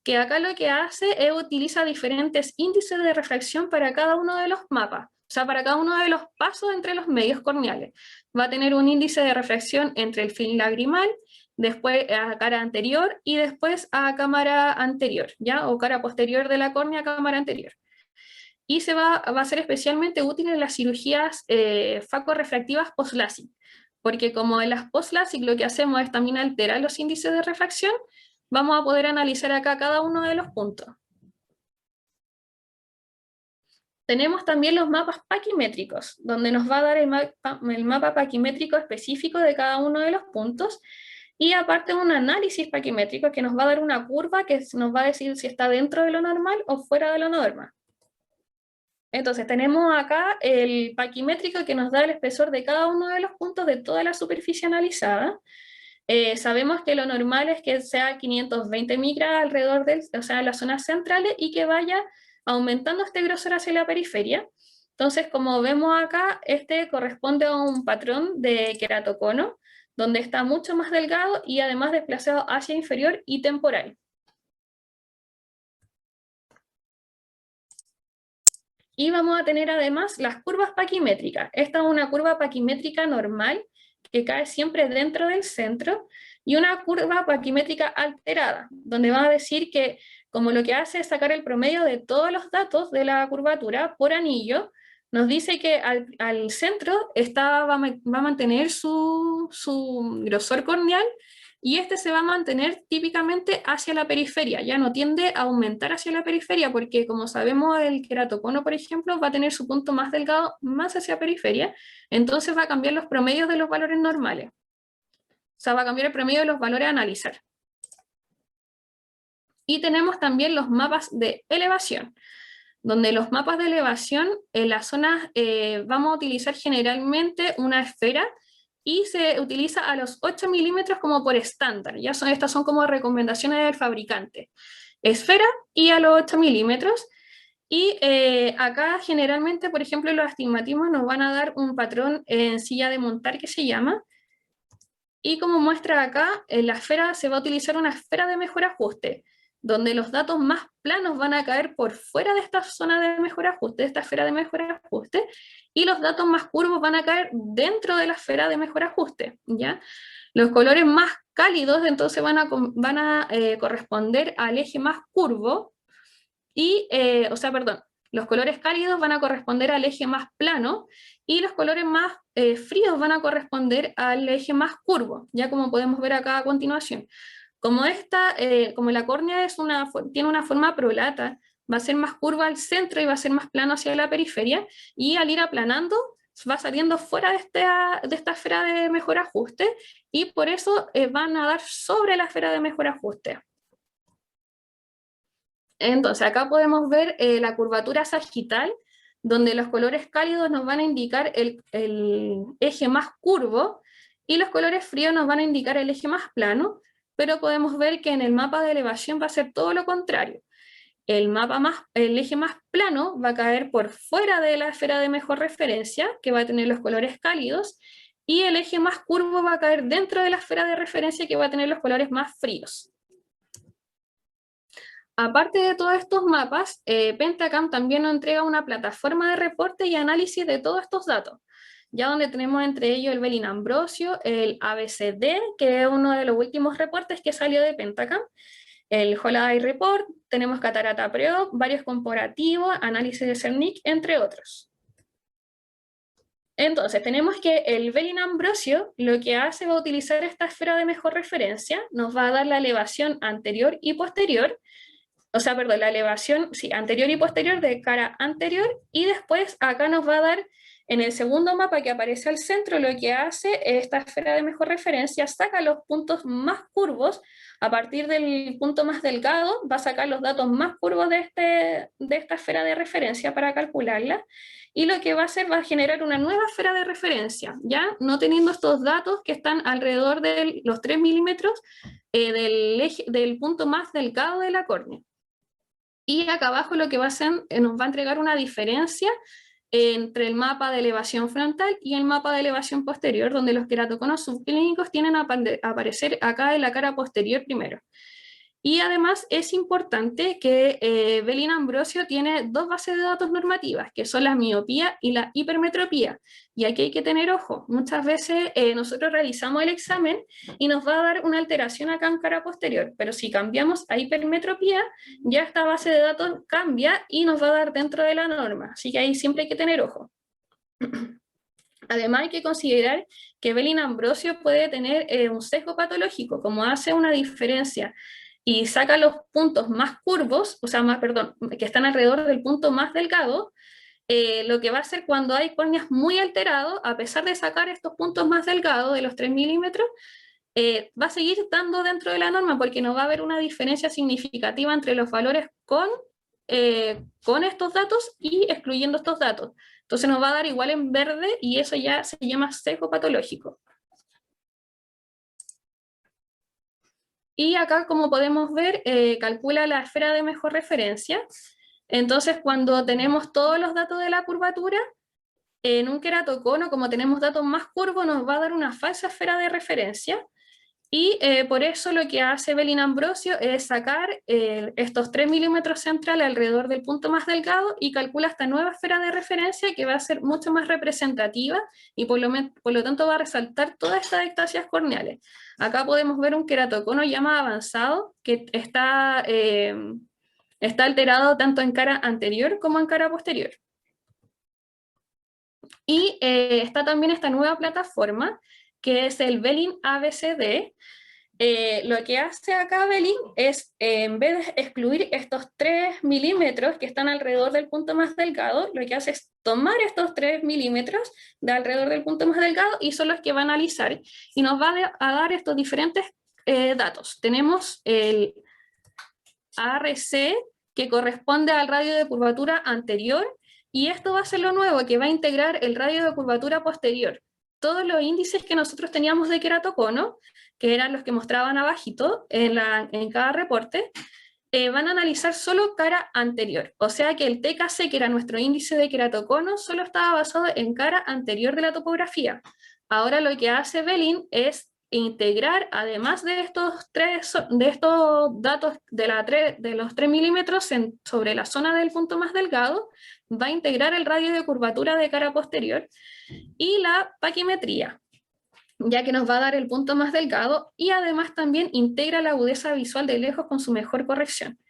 que acá lo que hace es utiliza diferentes índices de refracción para cada uno de los mapas, o sea, para cada uno de los pasos entre los medios corneales. Va a tener un índice de refracción entre el film lagrimal, después a cara anterior y después a cámara anterior, ¿ya? O cara posterior de la córnea a cámara anterior. Y va a ser especialmente útil en las cirugías facorefractivas post-LASIK, porque como en las post-LASIK lo que hacemos es también alterar los índices de refracción, vamos a poder analizar acá cada uno de los puntos. Tenemos también los mapas paquimétricos, donde nos va a dar el mapa paquimétrico específico de cada uno de los puntos, y aparte un análisis paquimétrico que nos va a dar una curva que nos va a decir si está dentro de lo normal o fuera de lo normal. Entonces tenemos acá el paquimétrico que nos da el espesor de cada uno de los puntos de toda la superficie analizada. Sabemos que lo normal es que sea 520 micras alrededor o sea, en las zonas centrales, y que vaya aumentando este grosor hacia la periferia. Entonces, como vemos acá, este corresponde a un patrón de queratocono, donde está mucho más delgado y además desplazado hacia inferior y temporal. Y vamos a tener además las curvas paquimétricas. Esta es una curva paquimétrica normal que cae siempre dentro del centro, y una curva paquimétrica alterada, donde va a decir que como lo que hace es sacar el promedio de todos los datos de la curvatura por anillo, nos dice que al centro va a mantener su grosor corneal, y este se va a mantener típicamente hacia la periferia, ya no tiende a aumentar hacia la periferia, porque como sabemos el queratocono, por ejemplo, va a tener su punto más delgado más hacia periferia, entonces va a cambiar los promedios de los valores normales. O sea, va a cambiar el promedio de los valores a analizar. Y tenemos también los mapas de elevación, donde los mapas de elevación en las zonas vamos a utilizar generalmente una esfera, y se utiliza a los 8 milímetros como por estándar. Estas son como recomendaciones del fabricante. Esfera y a los 8 milímetros. Y acá generalmente, por ejemplo, los astigmatismos nos van a dar un patrón en silla de montar que se llama. Y como muestra acá, en la esfera se va a utilizar una esfera de mejor ajuste, donde los datos más planos van a caer por fuera de esta zona de mejor ajuste, de esta esfera de mejor ajuste, y los datos más curvos van a caer dentro de la esfera de mejor ajuste, ¿ya? Los colores más cálidos entonces van a corresponder al eje más curvo, y, los colores cálidos van a corresponder al eje más plano, y los colores más fríos van a corresponder al eje más curvo, ya como podemos ver acá a continuación. Como la córnea tiene una forma prolata, va a ser más curva al centro y va a ser más plano hacia la periferia, y al ir aplanando va saliendo fuera de esta esfera de mejor ajuste, y por eso van a dar sobre la esfera de mejor ajuste. Entonces acá podemos ver la curvatura sagital, donde los colores cálidos nos van a indicar el eje más curvo, y los colores fríos nos van a indicar el eje más plano, pero podemos ver que en el mapa de elevación va a ser todo lo contrario. El eje más plano va a caer por fuera de la esfera de mejor referencia, que va a tener los colores cálidos, y el eje más curvo va a caer dentro de la esfera de referencia, que va a tener los colores más fríos. Aparte de todos estos mapas, Pentacam también nos entrega una plataforma de reporte y análisis de todos estos datos, ya donde tenemos entre ellos el Bellin-Ambrosio, el ABCD, que es uno de los últimos reportes que salió de Pentacam, el Holiday Report, tenemos Catarata Preop, varios comparativos, análisis de Cernic, entre otros. Entonces, tenemos que el Bellin-Ambrosio lo que hace va a utilizar esta esfera de mejor referencia, nos va a dar la elevación anterior y posterior, o sea, perdón, la elevación, sí, anterior y posterior de cara anterior, y después acá nos va a dar, en el segundo mapa que aparece al centro, lo que hace esta esfera de mejor referencia, saca los puntos más curvos, a partir del punto más delgado, va a sacar los datos más curvos de esta esfera de referencia para calcularla, y lo que va a hacer va a generar una nueva esfera de referencia, ya no teniendo estos datos que están alrededor de los 3 milímetros del punto más delgado de la córnea. Y acá abajo lo que va a hacer, nos va a entregar una diferencia entre el mapa de elevación frontal y el mapa de elevación posterior, donde los queratoconos subclínicos tienden a aparecer acá en la cara posterior primero. Y además es importante que Bellin-Ambrosio tiene dos bases de datos normativas, que son la miopía y la hipermetropía. Y aquí hay que tener ojo, muchas veces nosotros realizamos el examen y nos va a dar una alteración acá en cara posterior, pero si cambiamos a hipermetropía, ya esta base de datos cambia y nos va a dar dentro de la norma, así que ahí siempre hay que tener ojo. Además hay que considerar que Bellin-Ambrosio puede tener un sesgo patológico, como hace una diferencia y saca los puntos más curvos, o sea, que están alrededor del punto más delgado, lo que va a hacer cuando hay córneas muy alteradas, a pesar de sacar estos puntos más delgados de los 3 milímetros, va a seguir estando dentro de la norma, porque no va a haber una diferencia significativa entre los valores con estos datos y excluyendo estos datos. Entonces nos va a dar igual en verde, y eso ya se llama sesgo patológico. Y acá, como podemos ver, calcula la esfera de mejor referencia. Entonces, cuando tenemos todos los datos de la curvatura, en un queratocono, como tenemos datos más curvos, nos va a dar una falsa esfera de referencia. Y por eso lo que hace Bellin-Ambrosio es sacar estos 3 milímetros centrales alrededor del punto más delgado y calcula esta nueva esfera de referencia, que va a ser mucho más representativa y por lo tanto va a resaltar todas estas ectasias corneales. Acá podemos ver un queratocono ya más avanzado que está alterado tanto en cara anterior como en cara posterior. Y está también esta nueva plataforma, que es el Bellin ABCD. Lo que hace acá Bellin es, en vez de excluir estos 3 milímetros que están alrededor del punto más delgado, lo que hace es tomar estos 3 milímetros de alrededor del punto más delgado, y son los que va a analizar, y nos va a dar estos diferentes datos. Tenemos el ARC, que corresponde al radio de curvatura anterior, y esto va a ser lo nuevo, que va a integrar el radio de curvatura posterior. Todos los índices que nosotros teníamos de queratocono, que eran los que mostraban abajito en cada reporte, van a analizar solo cara anterior. O sea que el TKC, que era nuestro índice de queratocono, solo estaba basado en cara anterior de la topografía. Ahora lo que hace Bellin es integrar, además de estos datos de los 3 milímetros sobre la zona del punto más delgado, va a integrar el radio de curvatura de cara posterior y la paquimetría, ya que nos va a dar el punto más delgado, y además también integra la agudeza visual de lejos con su mejor corrección.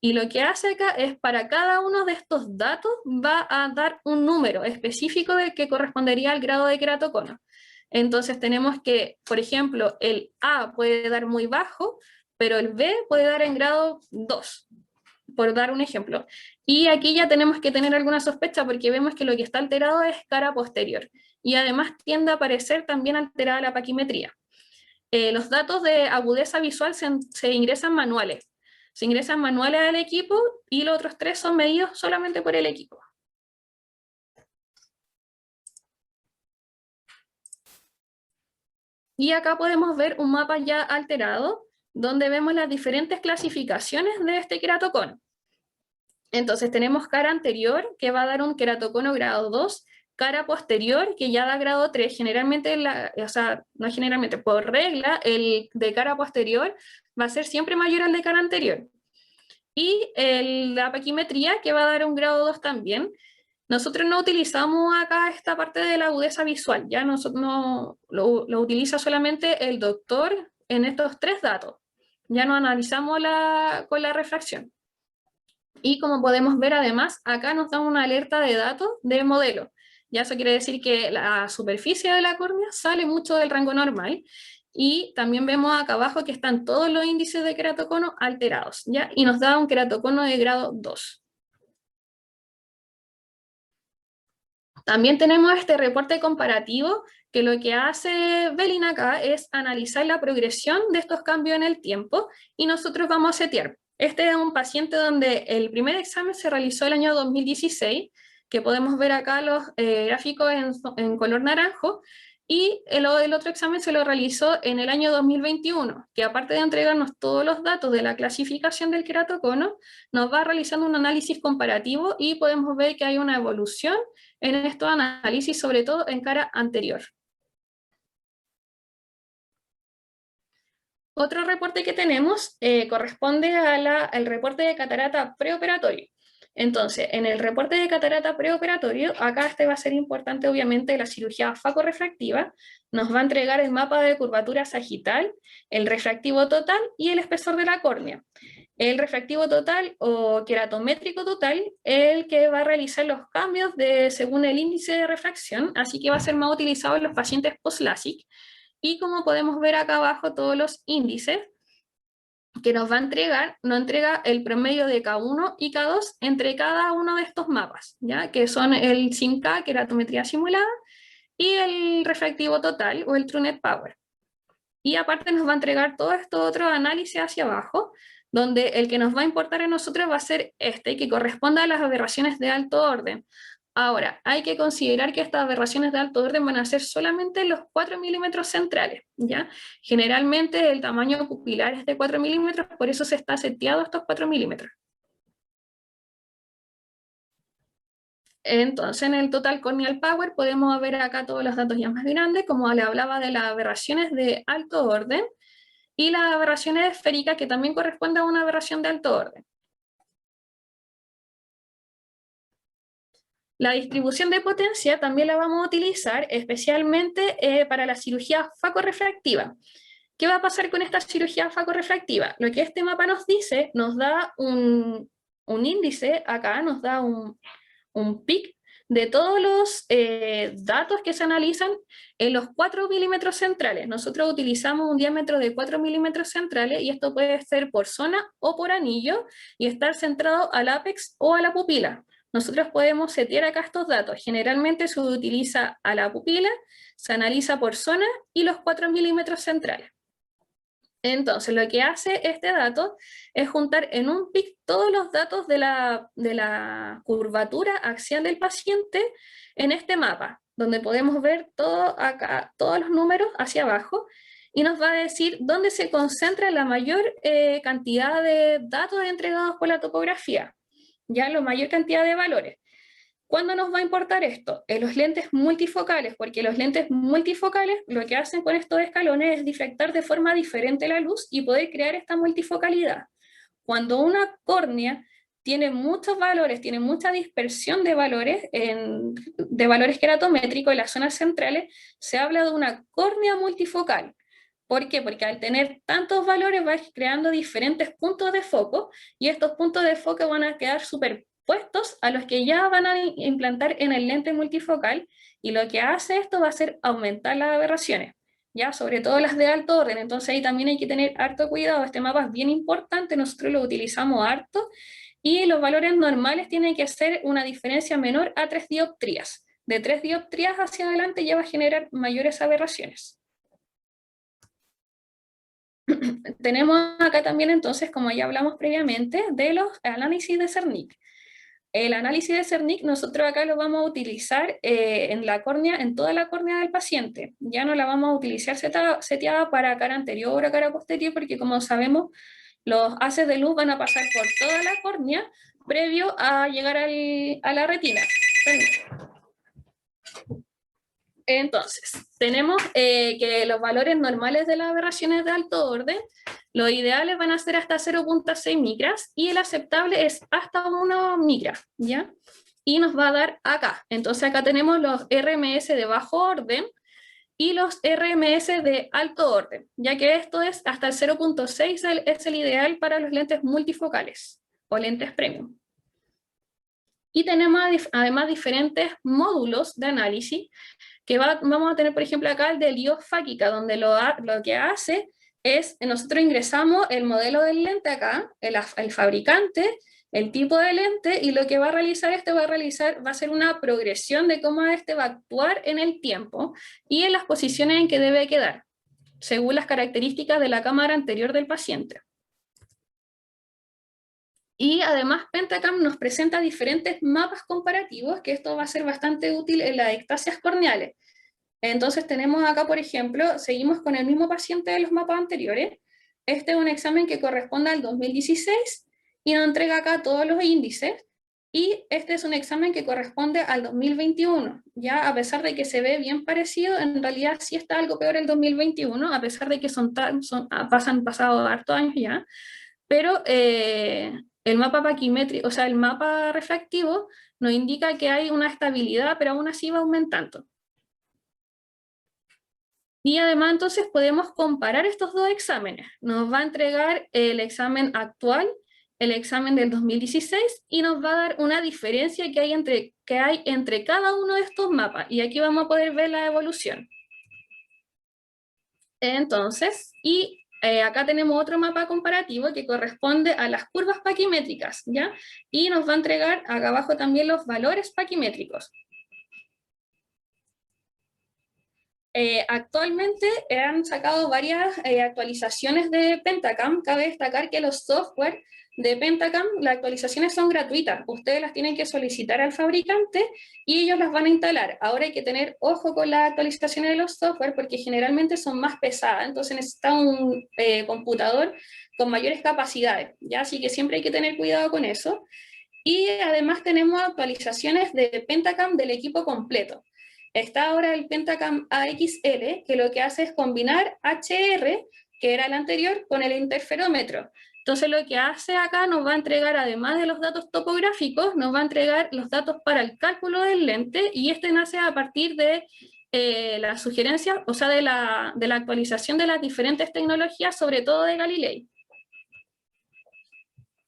Y lo que hace acá es, para cada uno de estos datos va a dar un número específico del que correspondería al grado de queratocono. Entonces tenemos que, por ejemplo, el A puede dar muy bajo, pero el B puede dar en grado 2, por dar un ejemplo. Y aquí ya tenemos que tener alguna sospecha porque vemos que lo que está alterado es cara posterior. Y además tiende a aparecer también alterada la paquimetría. Los datos de agudeza visual se ingresan manuales. Se ingresan manuales al equipo y los otros 3 son medidos solamente por el equipo. Y acá podemos ver un mapa ya alterado, donde vemos las diferentes clasificaciones de este queratocono. Entonces tenemos cara anterior, que va a dar un queratocono grado 2, cara posterior, que ya da grado 3, generalmente, o sea, no generalmente, por regla, el de cara posterior va a ser siempre mayor al de cara anterior. Y la paquimetría, que va a dar un grado 2 también. Nosotros no utilizamos acá esta parte de la agudeza visual, ya no, lo utiliza solamente el doctor en estos 3 datos. Ya no analizamos con la refracción. Y como podemos ver además, acá nos da una alerta de datos de modelo. Ya eso quiere decir que la superficie de la córnea sale mucho del rango normal. Y también vemos acá abajo que están todos los índices de queratocono alterados, ¿ya? Y nos da un queratocono de grado 2. También tenemos este reporte comparativo que lo que hace Belin acá es analizar la progresión de estos cambios en el tiempo y nosotros vamos a setear. Este es un paciente donde el primer examen se realizó el año 2016, que podemos ver acá los gráficos en color naranjo, y el otro examen se lo realizó en el año 2021, que aparte de entregarnos todos los datos de la clasificación del queratocono, nos va realizando un análisis comparativo y podemos ver que hay una evolución en estos análisis, sobre todo en cara anterior. Otro reporte que tenemos corresponde al reporte de catarata preoperatorio. Entonces, en el reporte de catarata preoperatorio, acá este va a ser importante obviamente la cirugía facorefractiva, nos va a entregar el mapa de curvatura sagital, el refractivo total y el espesor de la córnea. El refractivo total o queratométrico total es el que va a realizar los cambios según el índice de refracción, así que va a ser más utilizado en los pacientes post-LASIK. Y como podemos ver acá abajo todos los índices que nos va a entregar, nos entrega el promedio de K1 y K2 entre cada uno de estos mapas, ¿ya? Que son el SIMK, queratometría simulada, y el refractivo total o el TrueNet Power. Y aparte nos va a entregar todos estos otros análisis hacia abajo, donde el que nos va a importar a nosotros va a ser este, que corresponde a las aberraciones de alto orden. Ahora, hay que considerar que estas aberraciones de alto orden van a ser solamente los 4 milímetros centrales, ¿ya? Generalmente el tamaño pupilar es de 4 milímetros, por eso se está seteado estos 4 milímetros. Entonces, en el Total Corneal Power podemos ver acá todos los datos ya más grandes, como le hablaba de las aberraciones de alto orden, y las aberraciones esféricas, que también corresponden a una aberración de alto orden. La distribución de potencia también la vamos a utilizar especialmente para la cirugía facorefractiva. ¿Qué va a pasar con esta cirugía facorefractiva? Lo que este mapa nos dice, nos da un índice, acá nos da un pic de todos los datos que se analizan en los 4 milímetros centrales. Nosotros utilizamos un diámetro de 4 milímetros centrales y esto puede ser por zona o por anillo y estar centrado al ápex o a la pupila. Nosotros podemos setear acá estos datos. Generalmente se utiliza a la pupila, se analiza por zona y los 4 milímetros centrales. Entonces, lo que hace este dato es juntar en un pic todos los datos de la curvatura axial del paciente en este mapa, donde podemos ver todo acá, todos los números hacia abajo, y nos va a decir dónde se concentra la mayor cantidad de datos entregados por la topografía, ya la mayor cantidad de valores. ¿Cuándo nos va a importar esto? En los lentes multifocales, porque los lentes multifocales lo que hacen con estos escalones es difractar de forma diferente la luz y poder crear esta multifocalidad. Cuando una córnea tiene muchos valores, tiene mucha dispersión de valores queratométricos en las zonas centrales, se habla de una córnea multifocal. ¿Por qué? Porque al tener tantos valores va creando diferentes puntos de foco y estos puntos de foco van a quedar superpuestos a los que ya van a implantar en el lente multifocal, y lo que hace esto va a ser aumentar las aberraciones, ya sobre todo las de alto orden. Entonces ahí también hay que tener harto cuidado. Este mapa es bien importante, nosotros lo utilizamos harto y los valores normales tienen que ser una diferencia menor a 3 dioptrías. De 3 dioptrías hacia adelante ya va a generar mayores aberraciones. Tenemos acá también entonces, como ya hablamos previamente, de los análisis de Cernic. El análisis de Cernic nosotros acá lo vamos a utilizar en la córnea, en toda la córnea del paciente. Ya no la vamos a utilizar seteada para cara anterior o cara posterior, porque como sabemos, los haces de luz van a pasar por toda la córnea previo a llegar a la retina. Entonces, tenemos que los valores normales de las aberraciones de alto orden, los ideales van a ser hasta 0.6 micras y el aceptable es hasta 1 micra, ¿ya? Y nos va a dar acá. Entonces acá tenemos los RMS de bajo orden y los RMS de alto orden, ya que esto es hasta el 0.6 es el ideal para los lentes multifocales o lentes premium. Y tenemos además diferentes módulos de análisis que vamos a tener, por ejemplo, acá el de liofáquica, donde lo que hace es, nosotros ingresamos el modelo del lente acá, el fabricante, el tipo de lente, y lo que va a realizar va a ser una progresión de cómo este va a actuar en el tiempo y en las posiciones en que debe quedar, según las características de la cámara anterior del paciente. Y además Pentacam nos presenta diferentes mapas comparativos, que esto va a ser bastante útil en las ectasias corneales. Entonces tenemos acá, por ejemplo, seguimos con el mismo paciente de los mapas anteriores. Este es un examen que corresponde al 2016 y nos entrega acá todos los índices. Y este es un examen que corresponde al 2021. Ya a pesar de que se ve bien parecido, en realidad sí está algo peor el 2021, a pesar de que han pasado hartos años ya. Pero el mapa paquimétrico, o sea, el mapa refractivo nos indica que hay una estabilidad, pero aún así va aumentando. Y además entonces podemos comparar estos dos exámenes. Nos va a entregar el examen actual, el examen del 2016, y nos va a dar una diferencia que hay entre cada uno de estos mapas. Y aquí vamos a poder ver la evolución. Entonces, acá tenemos otro mapa comparativo que corresponde a las curvas paquimétricas, ¿ya? Y nos va a entregar acá abajo también los valores paquimétricos. Actualmente han sacado varias actualizaciones de Pentacam. Cabe destacar que los software de Pentacam, las actualizaciones son gratuitas. Ustedes las tienen que solicitar al fabricante y ellos las van a instalar. Ahora hay que tener ojo con las actualizaciones de los software porque generalmente son más pesadas, entonces necesita un computador con mayores capacidades, ¿ya? Así que siempre hay que tener cuidado con eso. Y además tenemos actualizaciones de Pentacam del equipo completo. Está ahora el Pentacam AXL, que lo que hace es combinar HR, que era el anterior, con el interferómetro. Entonces lo que hace acá nos va a entregar, además de los datos topográficos, nos va a entregar los datos para el cálculo del lente, y este nace a partir de las sugerencias, o sea, de la actualización de las diferentes tecnologías, sobre todo de Galilei.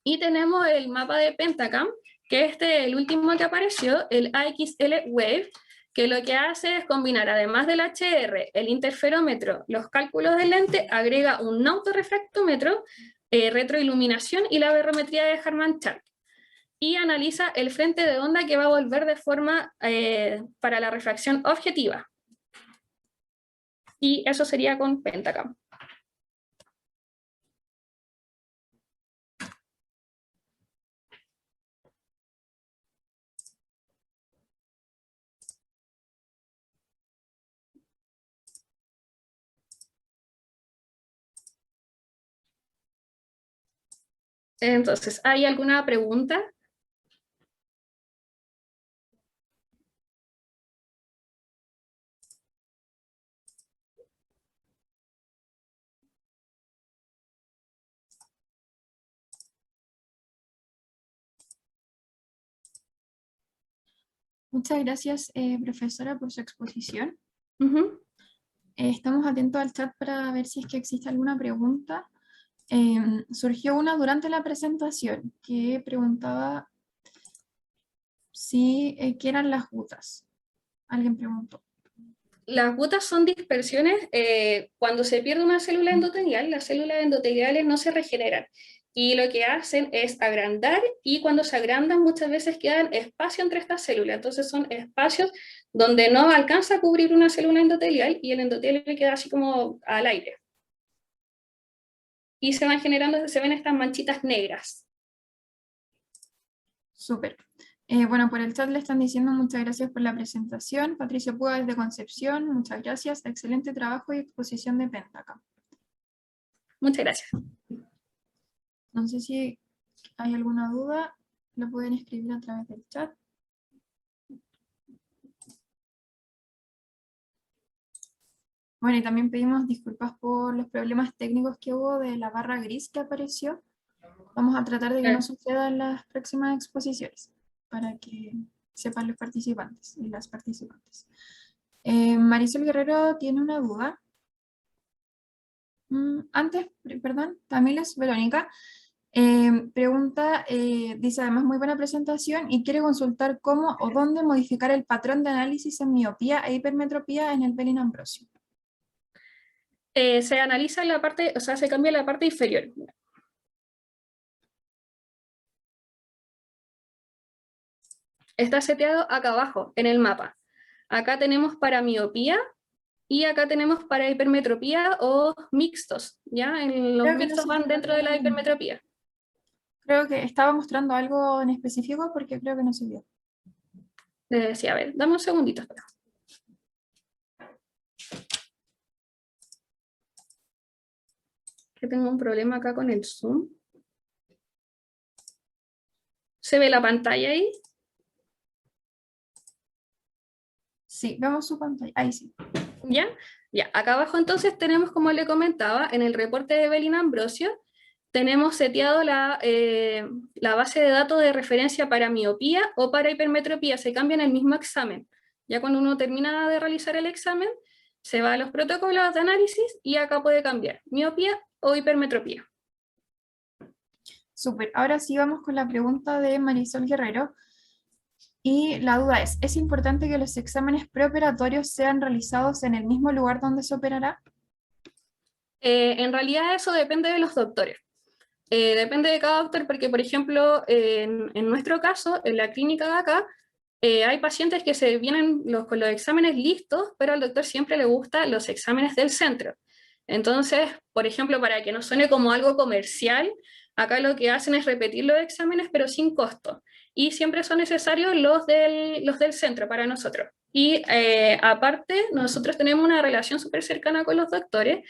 Y tenemos el mapa de Pentacam, que el último que apareció, el AXL Wave, que lo que hace es combinar, además del HR, el interferómetro, los cálculos del lente, agrega un autorrefractómetro, retroiluminación y la barometría de Harman-Chart. Y analiza el frente de onda que va a volver de forma para la refracción objetiva. Y eso sería con Pentacam. Entonces, ¿hay alguna pregunta? Muchas gracias, profesora, por su exposición. Uh-huh. Estamos atentos al chat para ver si es que existe alguna pregunta. Surgió una durante la presentación que preguntaba qué eran las gutas. Alguien preguntó. Las gutas son dispersiones cuando se pierde una célula endotelial. Las células endoteliales no se regeneran. Y lo que hacen es agrandar, y cuando se agrandan muchas veces quedan espacio entre estas células. Entonces son espacios donde no alcanza a cubrir una célula endotelial y el endotelio queda así como al aire. Y se van generando, se ven estas manchitas negras. Súper. Bueno, por el chat le están diciendo muchas gracias por la presentación. Patricio Puga desde Concepción, muchas gracias. Excelente trabajo y exposición de Pentacam. Muchas gracias. No sé si hay alguna duda, lo pueden escribir a través del chat. Bueno, y también pedimos disculpas por los problemas técnicos que hubo de la barra gris que apareció. Vamos a tratar de que no suceda en las próximas exposiciones, para que sepan los participantes y las participantes. Marisol Guerrero tiene una duda. Antes, perdón, también es Verónica. Pregunta, dice además muy buena presentación y quiere consultar cómo o dónde modificar el patrón de análisis en miopía e hipermetropía en el Bellin-Ambrosio. Se analiza la parte, o sea, se cambia la parte inferior. Está seteado acá abajo, en el mapa. Acá tenemos para miopía y acá tenemos para hipermetropía o mixtos, ¿ya? Los mixtos van dentro de la hipermetropía. Creo que estaba mostrando algo en específico porque creo que no se vio. Sí, a ver, dame un segundito. Que tengo un problema acá con el Zoom. ¿Se ve la pantalla ahí? Sí, vemos su pantalla. Ahí sí. ¿Ya? Ya, acá abajo entonces tenemos, como le comentaba, en el reporte de Bellin-Ambrosio, tenemos seteado la base de datos de referencia para miopía o para hipermetropía. Se cambia en el mismo examen. Ya cuando uno termina de realizar el examen, se va a los protocolos de análisis y acá puede cambiar miopía o hipermetropía. Súper. Ahora sí vamos con la pregunta de Marisol Guerrero. Y la duda ¿es importante que los exámenes preoperatorios sean realizados en el mismo lugar donde se operará? En realidad eso depende de los doctores. Depende de cada doctor porque, por ejemplo, en nuestro caso, en la clínica de acá, hay pacientes que se vienen con los exámenes listos, pero al doctor siempre le gustan los exámenes del centro. Entonces, por ejemplo, para que no suene como algo comercial, acá lo que hacen es repetir los exámenes, pero sin costo. Y siempre son necesarios los del centro para nosotros. Y aparte, nosotros tenemos una relación súper cercana con los doctores,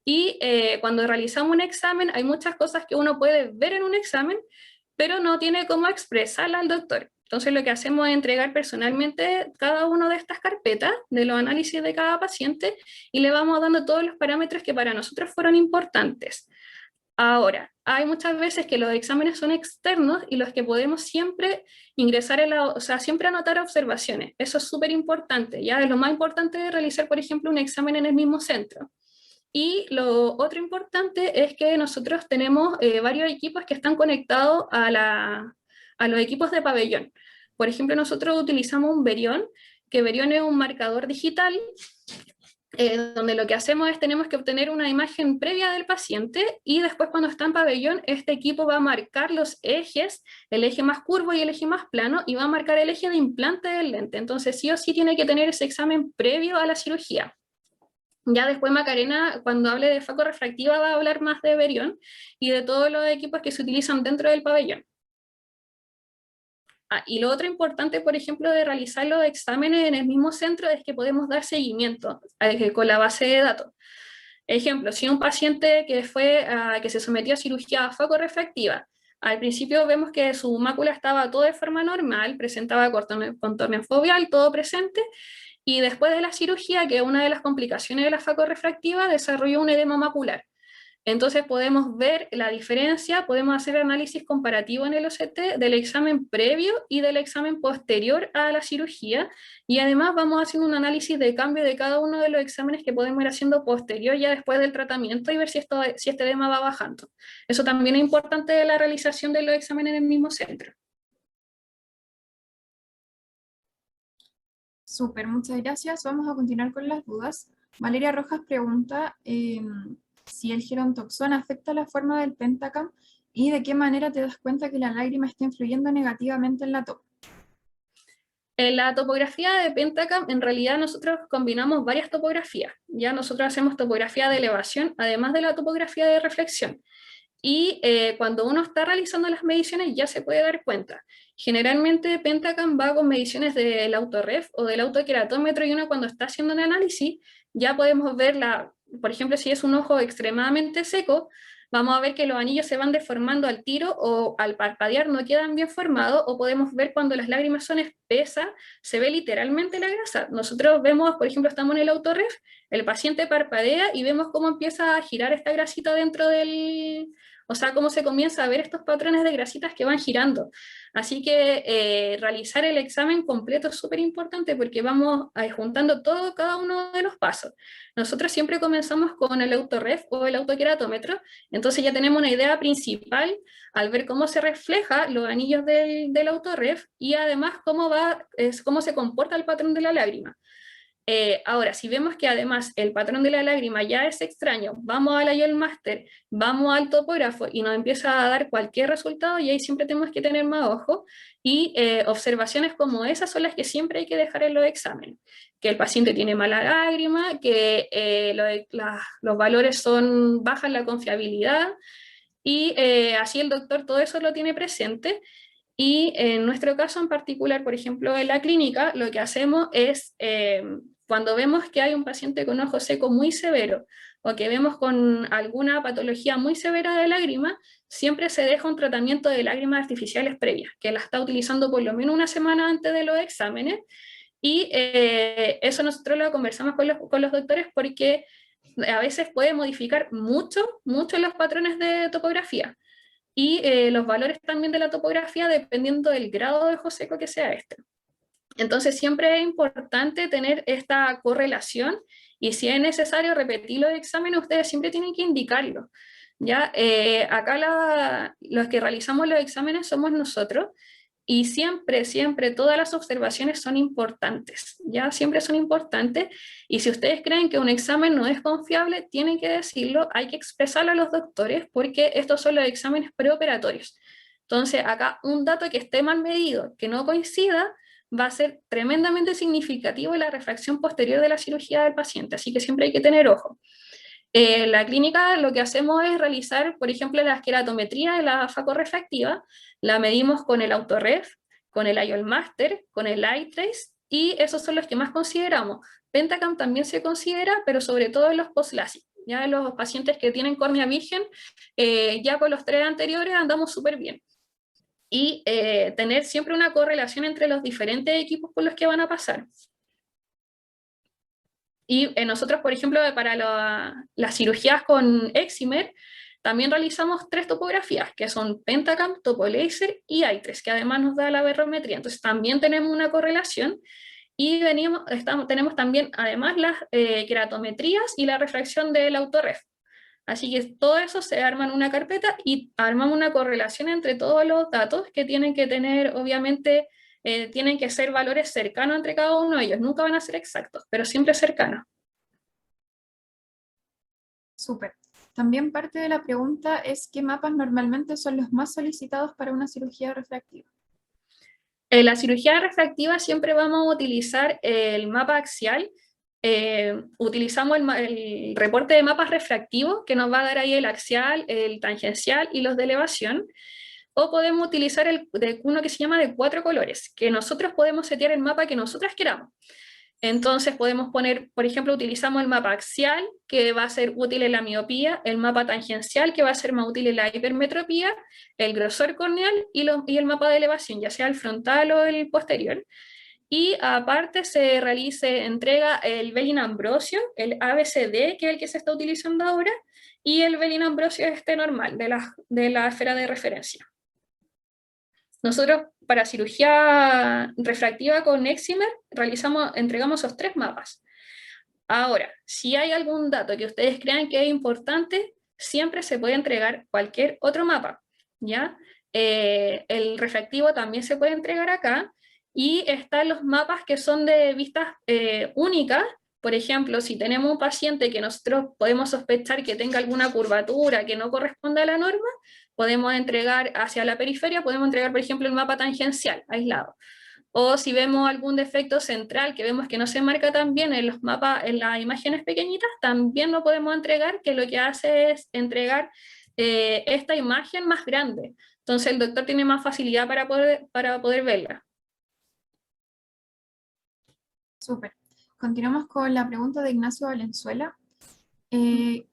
y cuando realizamos un examen hay muchas cosas que uno puede ver en un examen, pero no tiene cómo expresarla al doctor. Entonces lo que hacemos es entregar personalmente cada una de estas carpetas de los análisis de cada paciente y le vamos dando todos los parámetros que para nosotros fueron importantes. Ahora, hay muchas veces que los exámenes son externos y los que podemos siempre ingresar o sea, siempre anotar observaciones. Eso es súper importante, ya es lo más importante de realizar, por ejemplo, un examen en el mismo centro. Y lo otro importante es que nosotros tenemos varios equipos que están conectados a los equipos de pabellón. Por ejemplo, nosotros utilizamos un Verion, que Verion es un marcador digital, donde lo que hacemos es tenemos que obtener una imagen previa del paciente y después cuando está en pabellón, este equipo va a marcar los ejes, el eje más curvo y el eje más plano, y va a marcar el eje de implante del lente. Entonces sí o sí tiene que tener ese examen previo a la cirugía. Ya después Macarena, cuando hable de foco refractiva, va a hablar más de Verion y de todos los equipos que se utilizan dentro del pabellón. Y lo otro importante, por ejemplo, de realizar los exámenes en el mismo centro es que podemos dar seguimiento con la base de datos. Ejemplo, si un paciente que se sometió a cirugía foco refractiva, al principio vemos que su mácula estaba todo de forma normal, presentaba contorno foveal, todo presente, y después de la cirugía, que es una de las complicaciones de la focorefractiva, desarrolló un edema macular. Entonces podemos ver la diferencia, podemos hacer análisis comparativo en el OCT del examen previo y del examen posterior a la cirugía, y además vamos haciendo un análisis de cambio de cada uno de los exámenes que podemos ir haciendo posterior ya después del tratamiento y ver si este edema va bajando. Eso también es importante de la realización de los exámenes en el mismo centro. Súper, muchas gracias. Vamos a continuar con las dudas. Valeria Rojas pregunta si el gerontoxón afecta la forma del Pentacam ¿Y de qué manera te das cuenta que la lágrima está influyendo negativamente en la topo? En la topografía de Pentacam, en realidad nosotros combinamos varias topografías. Ya nosotros hacemos topografía de elevación, además de la topografía de reflexión. Y cuando uno está realizando las mediciones ya se puede dar cuenta. Generalmente Pentacam va con mediciones del autorref o del autoqueratómetro, y uno cuando está haciendo un análisis ya podemos ver, por ejemplo, si es un ojo extremadamente seco, vamos a ver que los anillos se van deformando al tiro o al parpadear no quedan bien formados, o podemos ver cuando las lágrimas son espesas, se ve literalmente la grasa. Nosotros vemos, por ejemplo, estamos en el autorref, el paciente parpadea y vemos cómo empieza a girar esta grasita dentro del... O sea, cómo se comienza a ver estos patrones de grasitas que van girando. Así que realizar el examen completo es súper importante porque vamos juntando cada uno de los pasos. Nosotros siempre comenzamos con el autorref o el autoqueratómetro, entonces ya tenemos una idea principal al ver cómo se refleja los anillos del autorref y además cómo se comporta el patrón de la lágrima. Ahora, si vemos que además el patrón de la lágrima ya es extraño, vamos al IOL Master, vamos al topógrafo y nos empieza a dar cualquier resultado, y ahí siempre tenemos que tener más ojo, y observaciones como esas son las que siempre hay que dejar en los exámenes. Que el paciente tiene mala lágrima, que los valores bajan la confiabilidad, y así el doctor todo eso lo tiene presente. Y en nuestro caso en particular, por ejemplo, en la clínica, lo que hacemos es, cuando vemos que hay un paciente con ojo seco muy severo, o que vemos con alguna patología muy severa de lágrima, siempre se deja un tratamiento de lágrimas artificiales previas, que la está utilizando por lo menos una semana antes de los exámenes, y eso nosotros lo conversamos con los doctores porque a veces puede modificar mucho los patrones de topografía y los valores también de la topografía dependiendo del grado de ojo seco que sea este. Entonces siempre es importante tener esta correlación, y si es necesario repetir los exámenes, ustedes siempre tienen que indicarlo. ¿Ya? Acá los que realizamos los exámenes somos nosotros, y siempre todas las observaciones son importantes, ¿ya? Siempre son importantes, y si ustedes creen que un examen no es confiable, tienen que decirlo, hay que expresarlo a los doctores, porque estos son los exámenes preoperatorios. Entonces, acá un dato que esté mal medido, que no coincida, va a ser tremendamente significativo en la refracción posterior de la cirugía del paciente, así que siempre hay que tener ojo. En la clínica lo que hacemos es realizar, por ejemplo, la esqueratometría de la facorefractiva, la medimos con el autorref, con el IOL Master, con el iTrace, y esos son los que más consideramos. Pentacam también se considera, pero sobre todo en los post-LASIK. Ya en los pacientes que tienen córnea virgen, ya con los 3 anteriores andamos súper bien. Y tener siempre una correlación entre los diferentes equipos por los que van a pasar. Y nosotros, por ejemplo, para las cirugías con Excimer, también realizamos 3 topografías, que son Pentacam, TopoLaser y iTrace, que además nos da la barometría. Entonces también tenemos una correlación, y tenemos también además las queratometrías y la refracción del autorref. Así que todo eso se arma en una carpeta y armamos una correlación entre todos los datos que tienen que tener, obviamente, tienen que ser valores cercanos entre cada uno de ellos. Nunca van a ser exactos, pero siempre cercanos. Súper. También parte de la pregunta es ¿qué mapas normalmente son los más solicitados para una cirugía refractiva? En la cirugía refractiva siempre vamos a utilizar el mapa axial. Utilizamos el reporte de mapas refractivos, que nos va a dar ahí el axial, el tangencial y los de elevación. O podemos utilizar uno que se llama de 4 colores, que nosotros podemos setear el mapa que nosotros queramos. Entonces podemos poner, por ejemplo, utilizamos el mapa axial, que va a ser útil en la miopía, el mapa tangencial, que va a ser más útil en la hipermetropía, el grosor corneal y el mapa de elevación, ya sea el frontal o el posterior. Y aparte se entrega el Bellin-Ambrosio, el ABCD, que es el que se está utilizando ahora, y el Bellin-Ambrosio normal, de la esfera de referencia. Nosotros, para cirugía refractiva con Excimer, entregamos esos 3 mapas. Ahora, si hay algún dato que ustedes crean que es importante, siempre se puede entregar cualquier otro mapa, ¿ya? El refractivo también se puede entregar acá, y están los mapas que son de vistas únicas. Por ejemplo, si tenemos un paciente que nosotros podemos sospechar que tenga alguna curvatura que no corresponde a la norma, podemos entregar hacia la periferia, podemos entregar, por ejemplo, el mapa tangencial, aislado. O si vemos algún defecto central que vemos que no se marca tan bien en los mapas, en las imágenes pequeñitas, también lo podemos entregar, que lo que hace es entregar esta imagen más grande. Entonces el doctor tiene más facilidad para poder verla. Súper. Continuamos con la pregunta de Ignacio Valenzuela.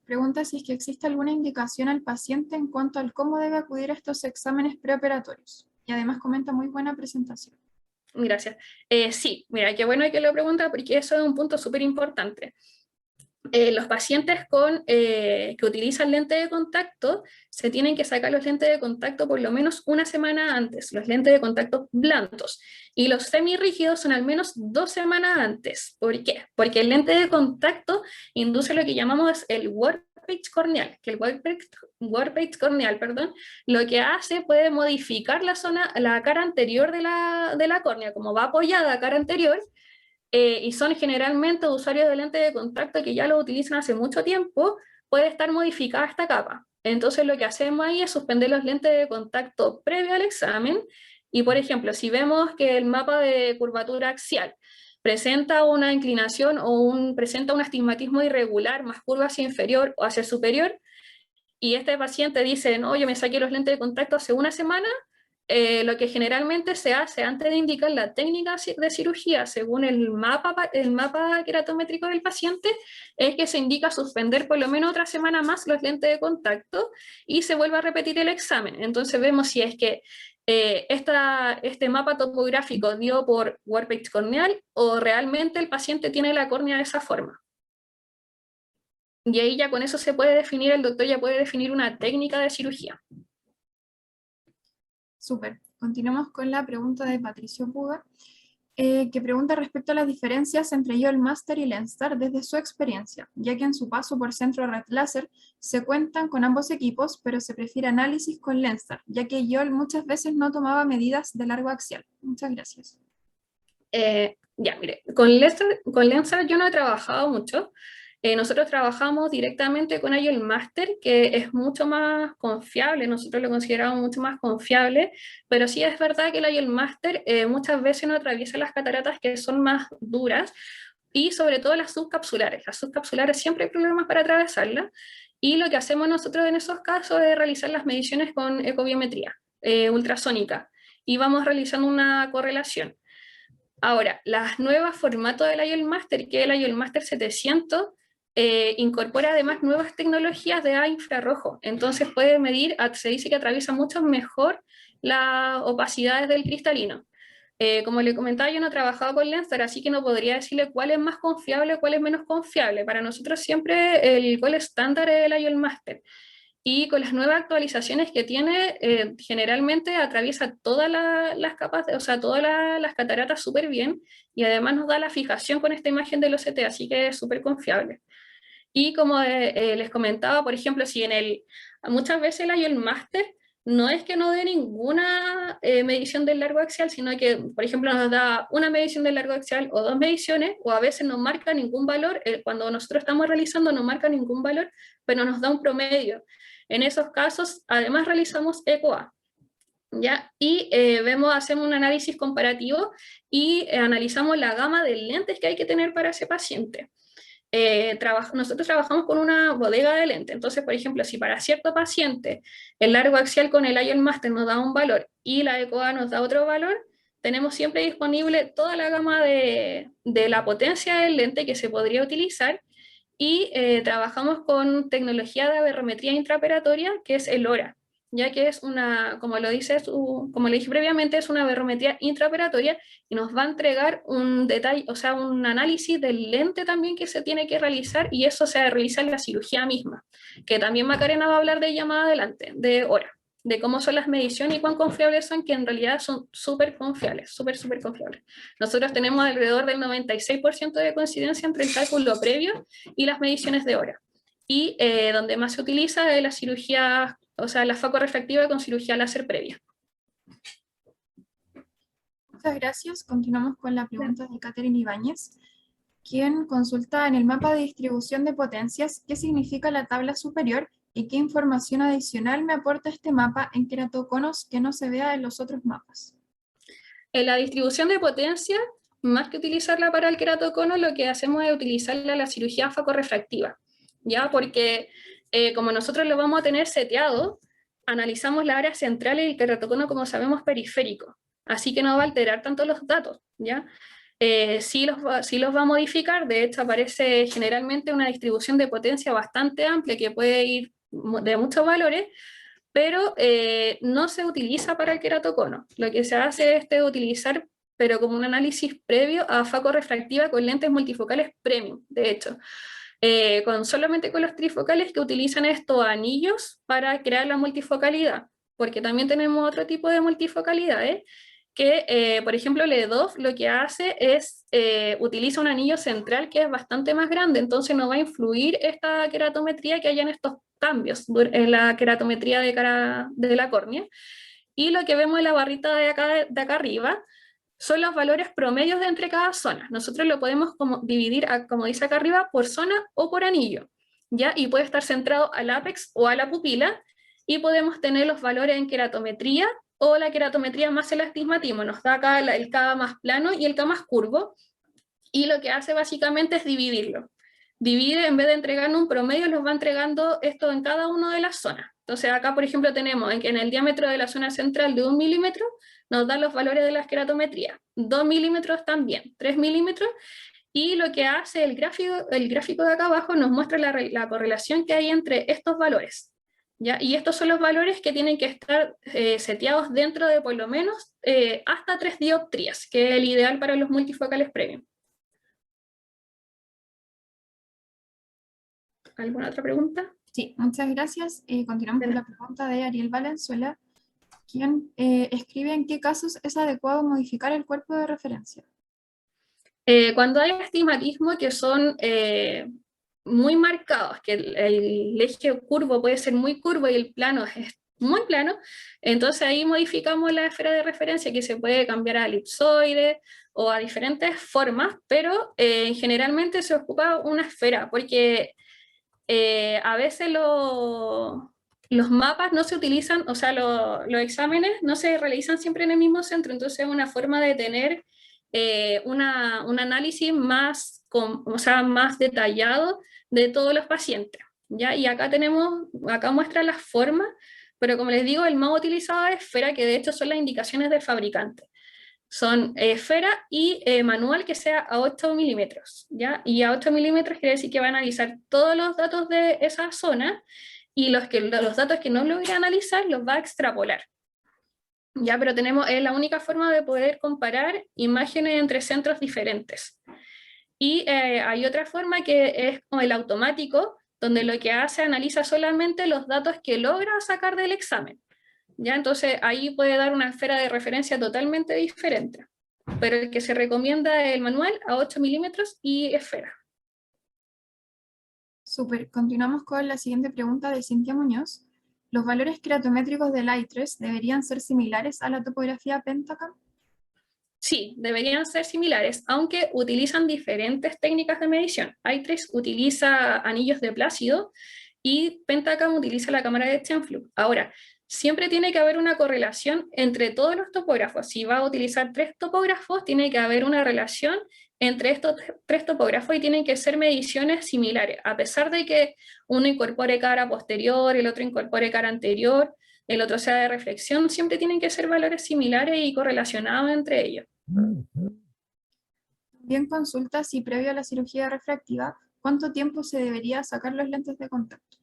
Pregunta si es que existe alguna indicación al paciente en cuanto al cómo debe acudir a estos exámenes preoperatorios. Y además comenta muy buena presentación. Gracias. Sí, mira, qué bueno que lo pregunta porque eso es un punto súper importante. Los pacientes que utilizan lente de contacto se tienen que sacar los lentes de contacto por lo menos una semana antes, los lentes de contacto blandos, y los semirrígidos son al menos 2 semanas antes. ¿Por qué? Porque el lente de contacto induce lo que llamamos el warp page corneal, que el warp page corneal, perdón, lo que hace puede modificar la cara anterior de la córnea, como va apoyada a cara anterior. Y son generalmente usuarios de lente de contacto que ya lo utilizan hace mucho tiempo, puede estar modificada esta capa. Entonces lo que hacemos ahí es suspender los lentes de contacto previo al examen, y por ejemplo, si vemos que el mapa de curvatura axial presenta una inclinación o presenta un astigmatismo irregular, más curva hacia inferior o hacia superior, y este paciente dice, no, yo me saqué los lentes de contacto hace una semana, lo que generalmente se hace antes de indicar la técnica de cirugía según el mapa queratométrico del paciente es que se indica suspender por lo menos otra semana más los lentes de contacto y se vuelve a repetir el examen. Entonces vemos si es que este mapa topográfico dio por warp page corneal o realmente el paciente tiene la córnea de esa forma. Y ahí ya con eso se puede definir, el doctor ya puede definir una técnica de cirugía. Súper. Continuamos con la pregunta de Patricio Puga, que pregunta respecto a las diferencias entre YOL Master y Lenstar desde su experiencia, ya que en su paso por Centro Red Laser se cuentan con ambos equipos, pero se prefiere análisis con Lenstar, ya que YOL muchas veces no tomaba medidas de largo axial. Muchas gracias. Ya, mire, con Lenstar yo no he trabajado mucho. Nosotros trabajamos directamente con IOL Master, que es mucho más confiable, nosotros lo consideramos mucho más confiable, pero sí es verdad que el IOL Master muchas veces no atraviesa las cataratas que son más duras, y sobre todo las subcapsulares. Las subcapsulares siempre hay problemas para atravesarlas, y lo que hacemos nosotros en esos casos es realizar las mediciones con ecobiometría ultrasónica, y vamos realizando una correlación. Ahora, los nuevos formatos del IOL Master, que es el IOL Master 700, incorpora además nuevas tecnologías de infrarrojo. Entonces puede medir, se dice que atraviesa mucho mejor las opacidades del cristalino. Como le comentaba, yo no he trabajado con Lenstar, así que no podría decirle cuál es más confiable o cuál es menos confiable. Para nosotros siempre el gol estándar es el IOL Master. Y con las nuevas actualizaciones que tiene, generalmente atraviesa todas las capas, o sea, todas las cataratas súper bien, y además nos da la fijación con esta imagen del OCT, así que es súper confiable. Y como les comentaba, por ejemplo, si muchas veces el IOL Master no es que no dé ninguna medición del largo axial, sino que, por ejemplo, nos da una medición del largo axial o 2 mediciones, o a veces no marca ningún valor, cuando nosotros estamos realizando no marca ningún valor, pero nos da un promedio. En esos casos, además realizamos ECOA, ¿ya? Y hacemos un análisis comparativo y analizamos la gama de lentes que hay que tener para ese paciente. Nosotros trabajamos con una bodega de lentes, entonces, por ejemplo, si para cierto paciente el largo axial con el IOL Master nos da un valor y la ECOA nos da otro valor, tenemos siempre disponible toda la gama de la potencia del lente que se podría utilizar, y trabajamos con tecnología de aberrometría intraoperatoria, que es el ORA, ya que es como le dije previamente, es una aberrometría intraoperatoria y nos va a entregar un detalle, o sea, un análisis del lente también que se tiene que realizar, y eso se realiza en la cirugía misma, que también Macarena va a hablar de ella más adelante, de ORA, de cómo son las mediciones y cuán confiables son, que en realidad son súper confiables, súper confiables. Nosotros tenemos alrededor del 96% de coincidencia entre el cálculo previo y las mediciones de hora. Y donde más se utiliza es la cirugía, o sea, la focorefractiva con cirugía láser previa. Muchas gracias. Continuamos con la pregunta de Catherine Ibáñez, quien consulta en el mapa de distribución de potencias qué significa la tabla superior ¿Y qué información adicional me aporta este mapa en queratoconos que no se vea en los otros mapas? En la distribución de potencia, más que utilizarla para el queratocono, lo que hacemos es utilizarla en la cirugía facorrefractiva, ¿ya? Porque como nosotros lo vamos a tener seteado, analizamos la área central y el queratocono, como sabemos, periférico, así que no va a alterar tanto los datos, ¿ya? Sí los va a modificar, de hecho aparece generalmente una distribución de potencia bastante amplia que puede ir de muchos valores, pero no se utiliza para el queratocono. Lo que se hace es utilizar, pero como un análisis previo a facorrefractiva con lentes multifocales premium, de hecho. Solamente con los trifocales que utilizan estos anillos para crear la multifocalidad, porque también tenemos otro tipo de multifocalidades, que por ejemplo el EDOF lo que hace es utiliza un anillo central que es bastante más grande, entonces no va a influir esta queratometría que haya en estos cambios en la queratometría de la córnea. Y lo que vemos en la barrita de acá arriba son los valores promedios de entre cada zona. Nosotros lo podemos dividir, como dice acá arriba, por zona o por anillo, ¿ya? Y puede estar centrado al ápex o a la pupila, y podemos tener los valores en queratometría o la queratometría más el astigmatismo. Nos da acá el K más plano y el K más curvo, y lo que hace básicamente es dividirlo. Divide, en vez de entregarnos un promedio, los va entregando esto en cada una de las zonas. Entonces acá, por ejemplo, tenemos en el diámetro de la zona central de 1 milímetro, nos dan los valores de la queratometría. 2 milímetros también, 3 milímetros, y lo que hace el gráfico de acá abajo nos muestra la correlación que hay entre estos valores, ¿ya? Y estos son los valores que tienen que estar seteados dentro de por lo menos hasta 3 dioptrías, que es el ideal para los multifocales premium. ¿Alguna otra pregunta? Sí, muchas gracias. Continuamos con la pregunta de Ariel Valenzuela, quien escribe en qué casos es adecuado modificar el cuerpo de referencia. Cuando hay astigmatismo que son muy marcados, que el eje curvo puede ser muy curvo y el plano es muy plano, entonces ahí modificamos la esfera de referencia, que se puede cambiar a elipsoide o a diferentes formas, pero generalmente se ocupa una esfera, porque a veces los mapas no se utilizan, o sea, los exámenes no se realizan siempre en el mismo centro, entonces es una forma de tener un análisis más, o sea, más detallado de todos los pacientes, ¿ya? Y acá muestra las formas, pero como les digo, el más utilizado es esfera, que de hecho son las indicaciones del fabricante. Son esfera y manual que sea a 8 milímetros, ¿ya? Y a 8 milímetros quiere decir que va a analizar todos los datos de esa zona, y los datos que no logra analizar los va a extrapolar. Ya, pero es la única forma de poder comparar imágenes entre centros diferentes. Y hay otra forma que es como el automático, donde lo que hace analiza solamente los datos que logra sacar del examen. ¿Ya? Entonces ahí puede dar una esfera de referencia totalmente diferente. Pero el que se recomienda es el manual a 8 milímetros y esfera. Súper. Continuamos con la siguiente pregunta de Cintia Muñoz. ¿Los valores queratométricos del I3 deberían ser similares a la topografía Pentacam? Sí, deberían ser similares, aunque utilizan diferentes técnicas de medición. I3 utiliza anillos de Plácido y Pentacam utiliza la cámara de Chenflug. Ahora, siempre tiene que haber una correlación entre todos los topógrafos. Si va a utilizar 3 topógrafos, tiene que haber una relación entre estos 3 topógrafos y tienen que ser mediciones similares, a pesar de que uno incorpore cara posterior, el otro incorpore cara anterior, el otro sea de reflexión, siempre tienen que ser valores similares y correlacionados entre ellos. También consulta si previo a la cirugía refractiva, ¿cuánto tiempo se debería sacar los lentes de contacto?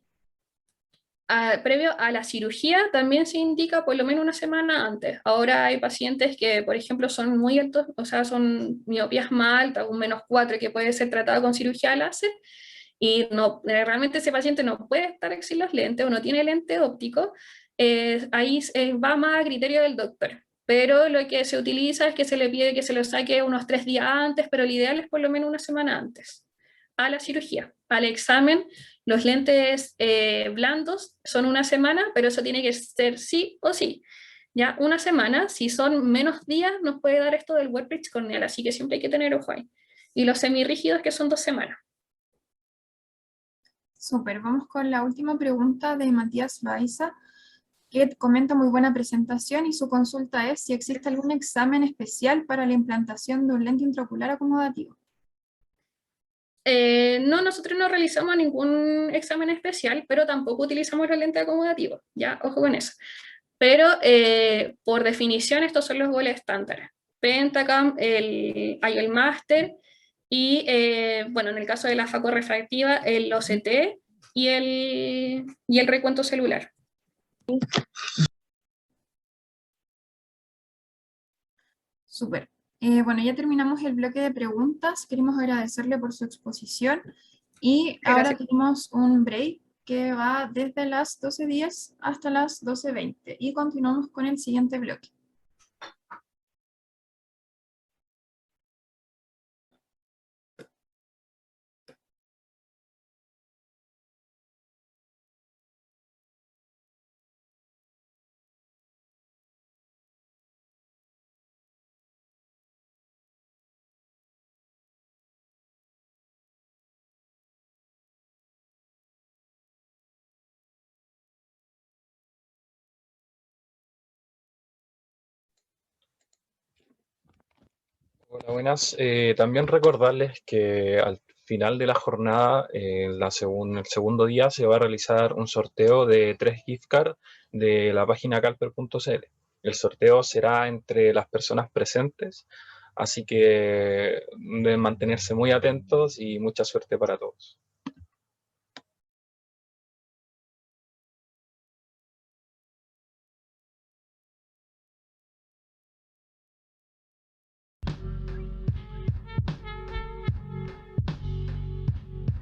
Previo a la cirugía también se indica por lo menos una semana antes. Ahora hay pacientes que, por ejemplo, son muy altos, o sea, son miopías más altas, un -4, que puede ser tratado con cirugía láser, y no, realmente ese paciente no puede estar sin los lentes o no tiene lente óptico. Ahí va más a criterio del doctor. Pero lo que se utiliza es que se le pide que se lo saque unos 3 días antes, pero el ideal es por lo menos una semana antes a la cirugía. Al examen, los lentes blandos son una semana, pero eso tiene que ser sí o sí. Ya una semana, si son menos días, nos puede dar esto del wet bridge corneal, así que siempre hay que tener ojo ahí. Y los semirrígidos, que son 2 semanas. Súper, vamos con la última pregunta de Matías Baiza, que comenta muy buena presentación y su consulta es si existe algún examen especial para la implantación de un lente intraocular acomodativo. No, nosotros no realizamos ningún examen especial, pero tampoco utilizamos la lente acomodativa, ya, ojo con eso. Pero por definición estos son los goles estándares. Pentacam, hay el máster y, bueno, en el caso de la facorrefractiva, el OCT y el recuento celular. Súper. Bueno, ya terminamos el bloque de preguntas. Queremos agradecerle por su exposición y ahora Gracias. tenemos un break que va desde las 12:10 hasta las 12:20 y continuamos con el siguiente bloque. Hola, buenas. También recordarles que al final de la jornada, el segundo día, se va a realizar un sorteo de 3 gift cards de la página calper.cl. El sorteo será entre las personas presentes, así que deben mantenerse muy atentos y mucha suerte para todos.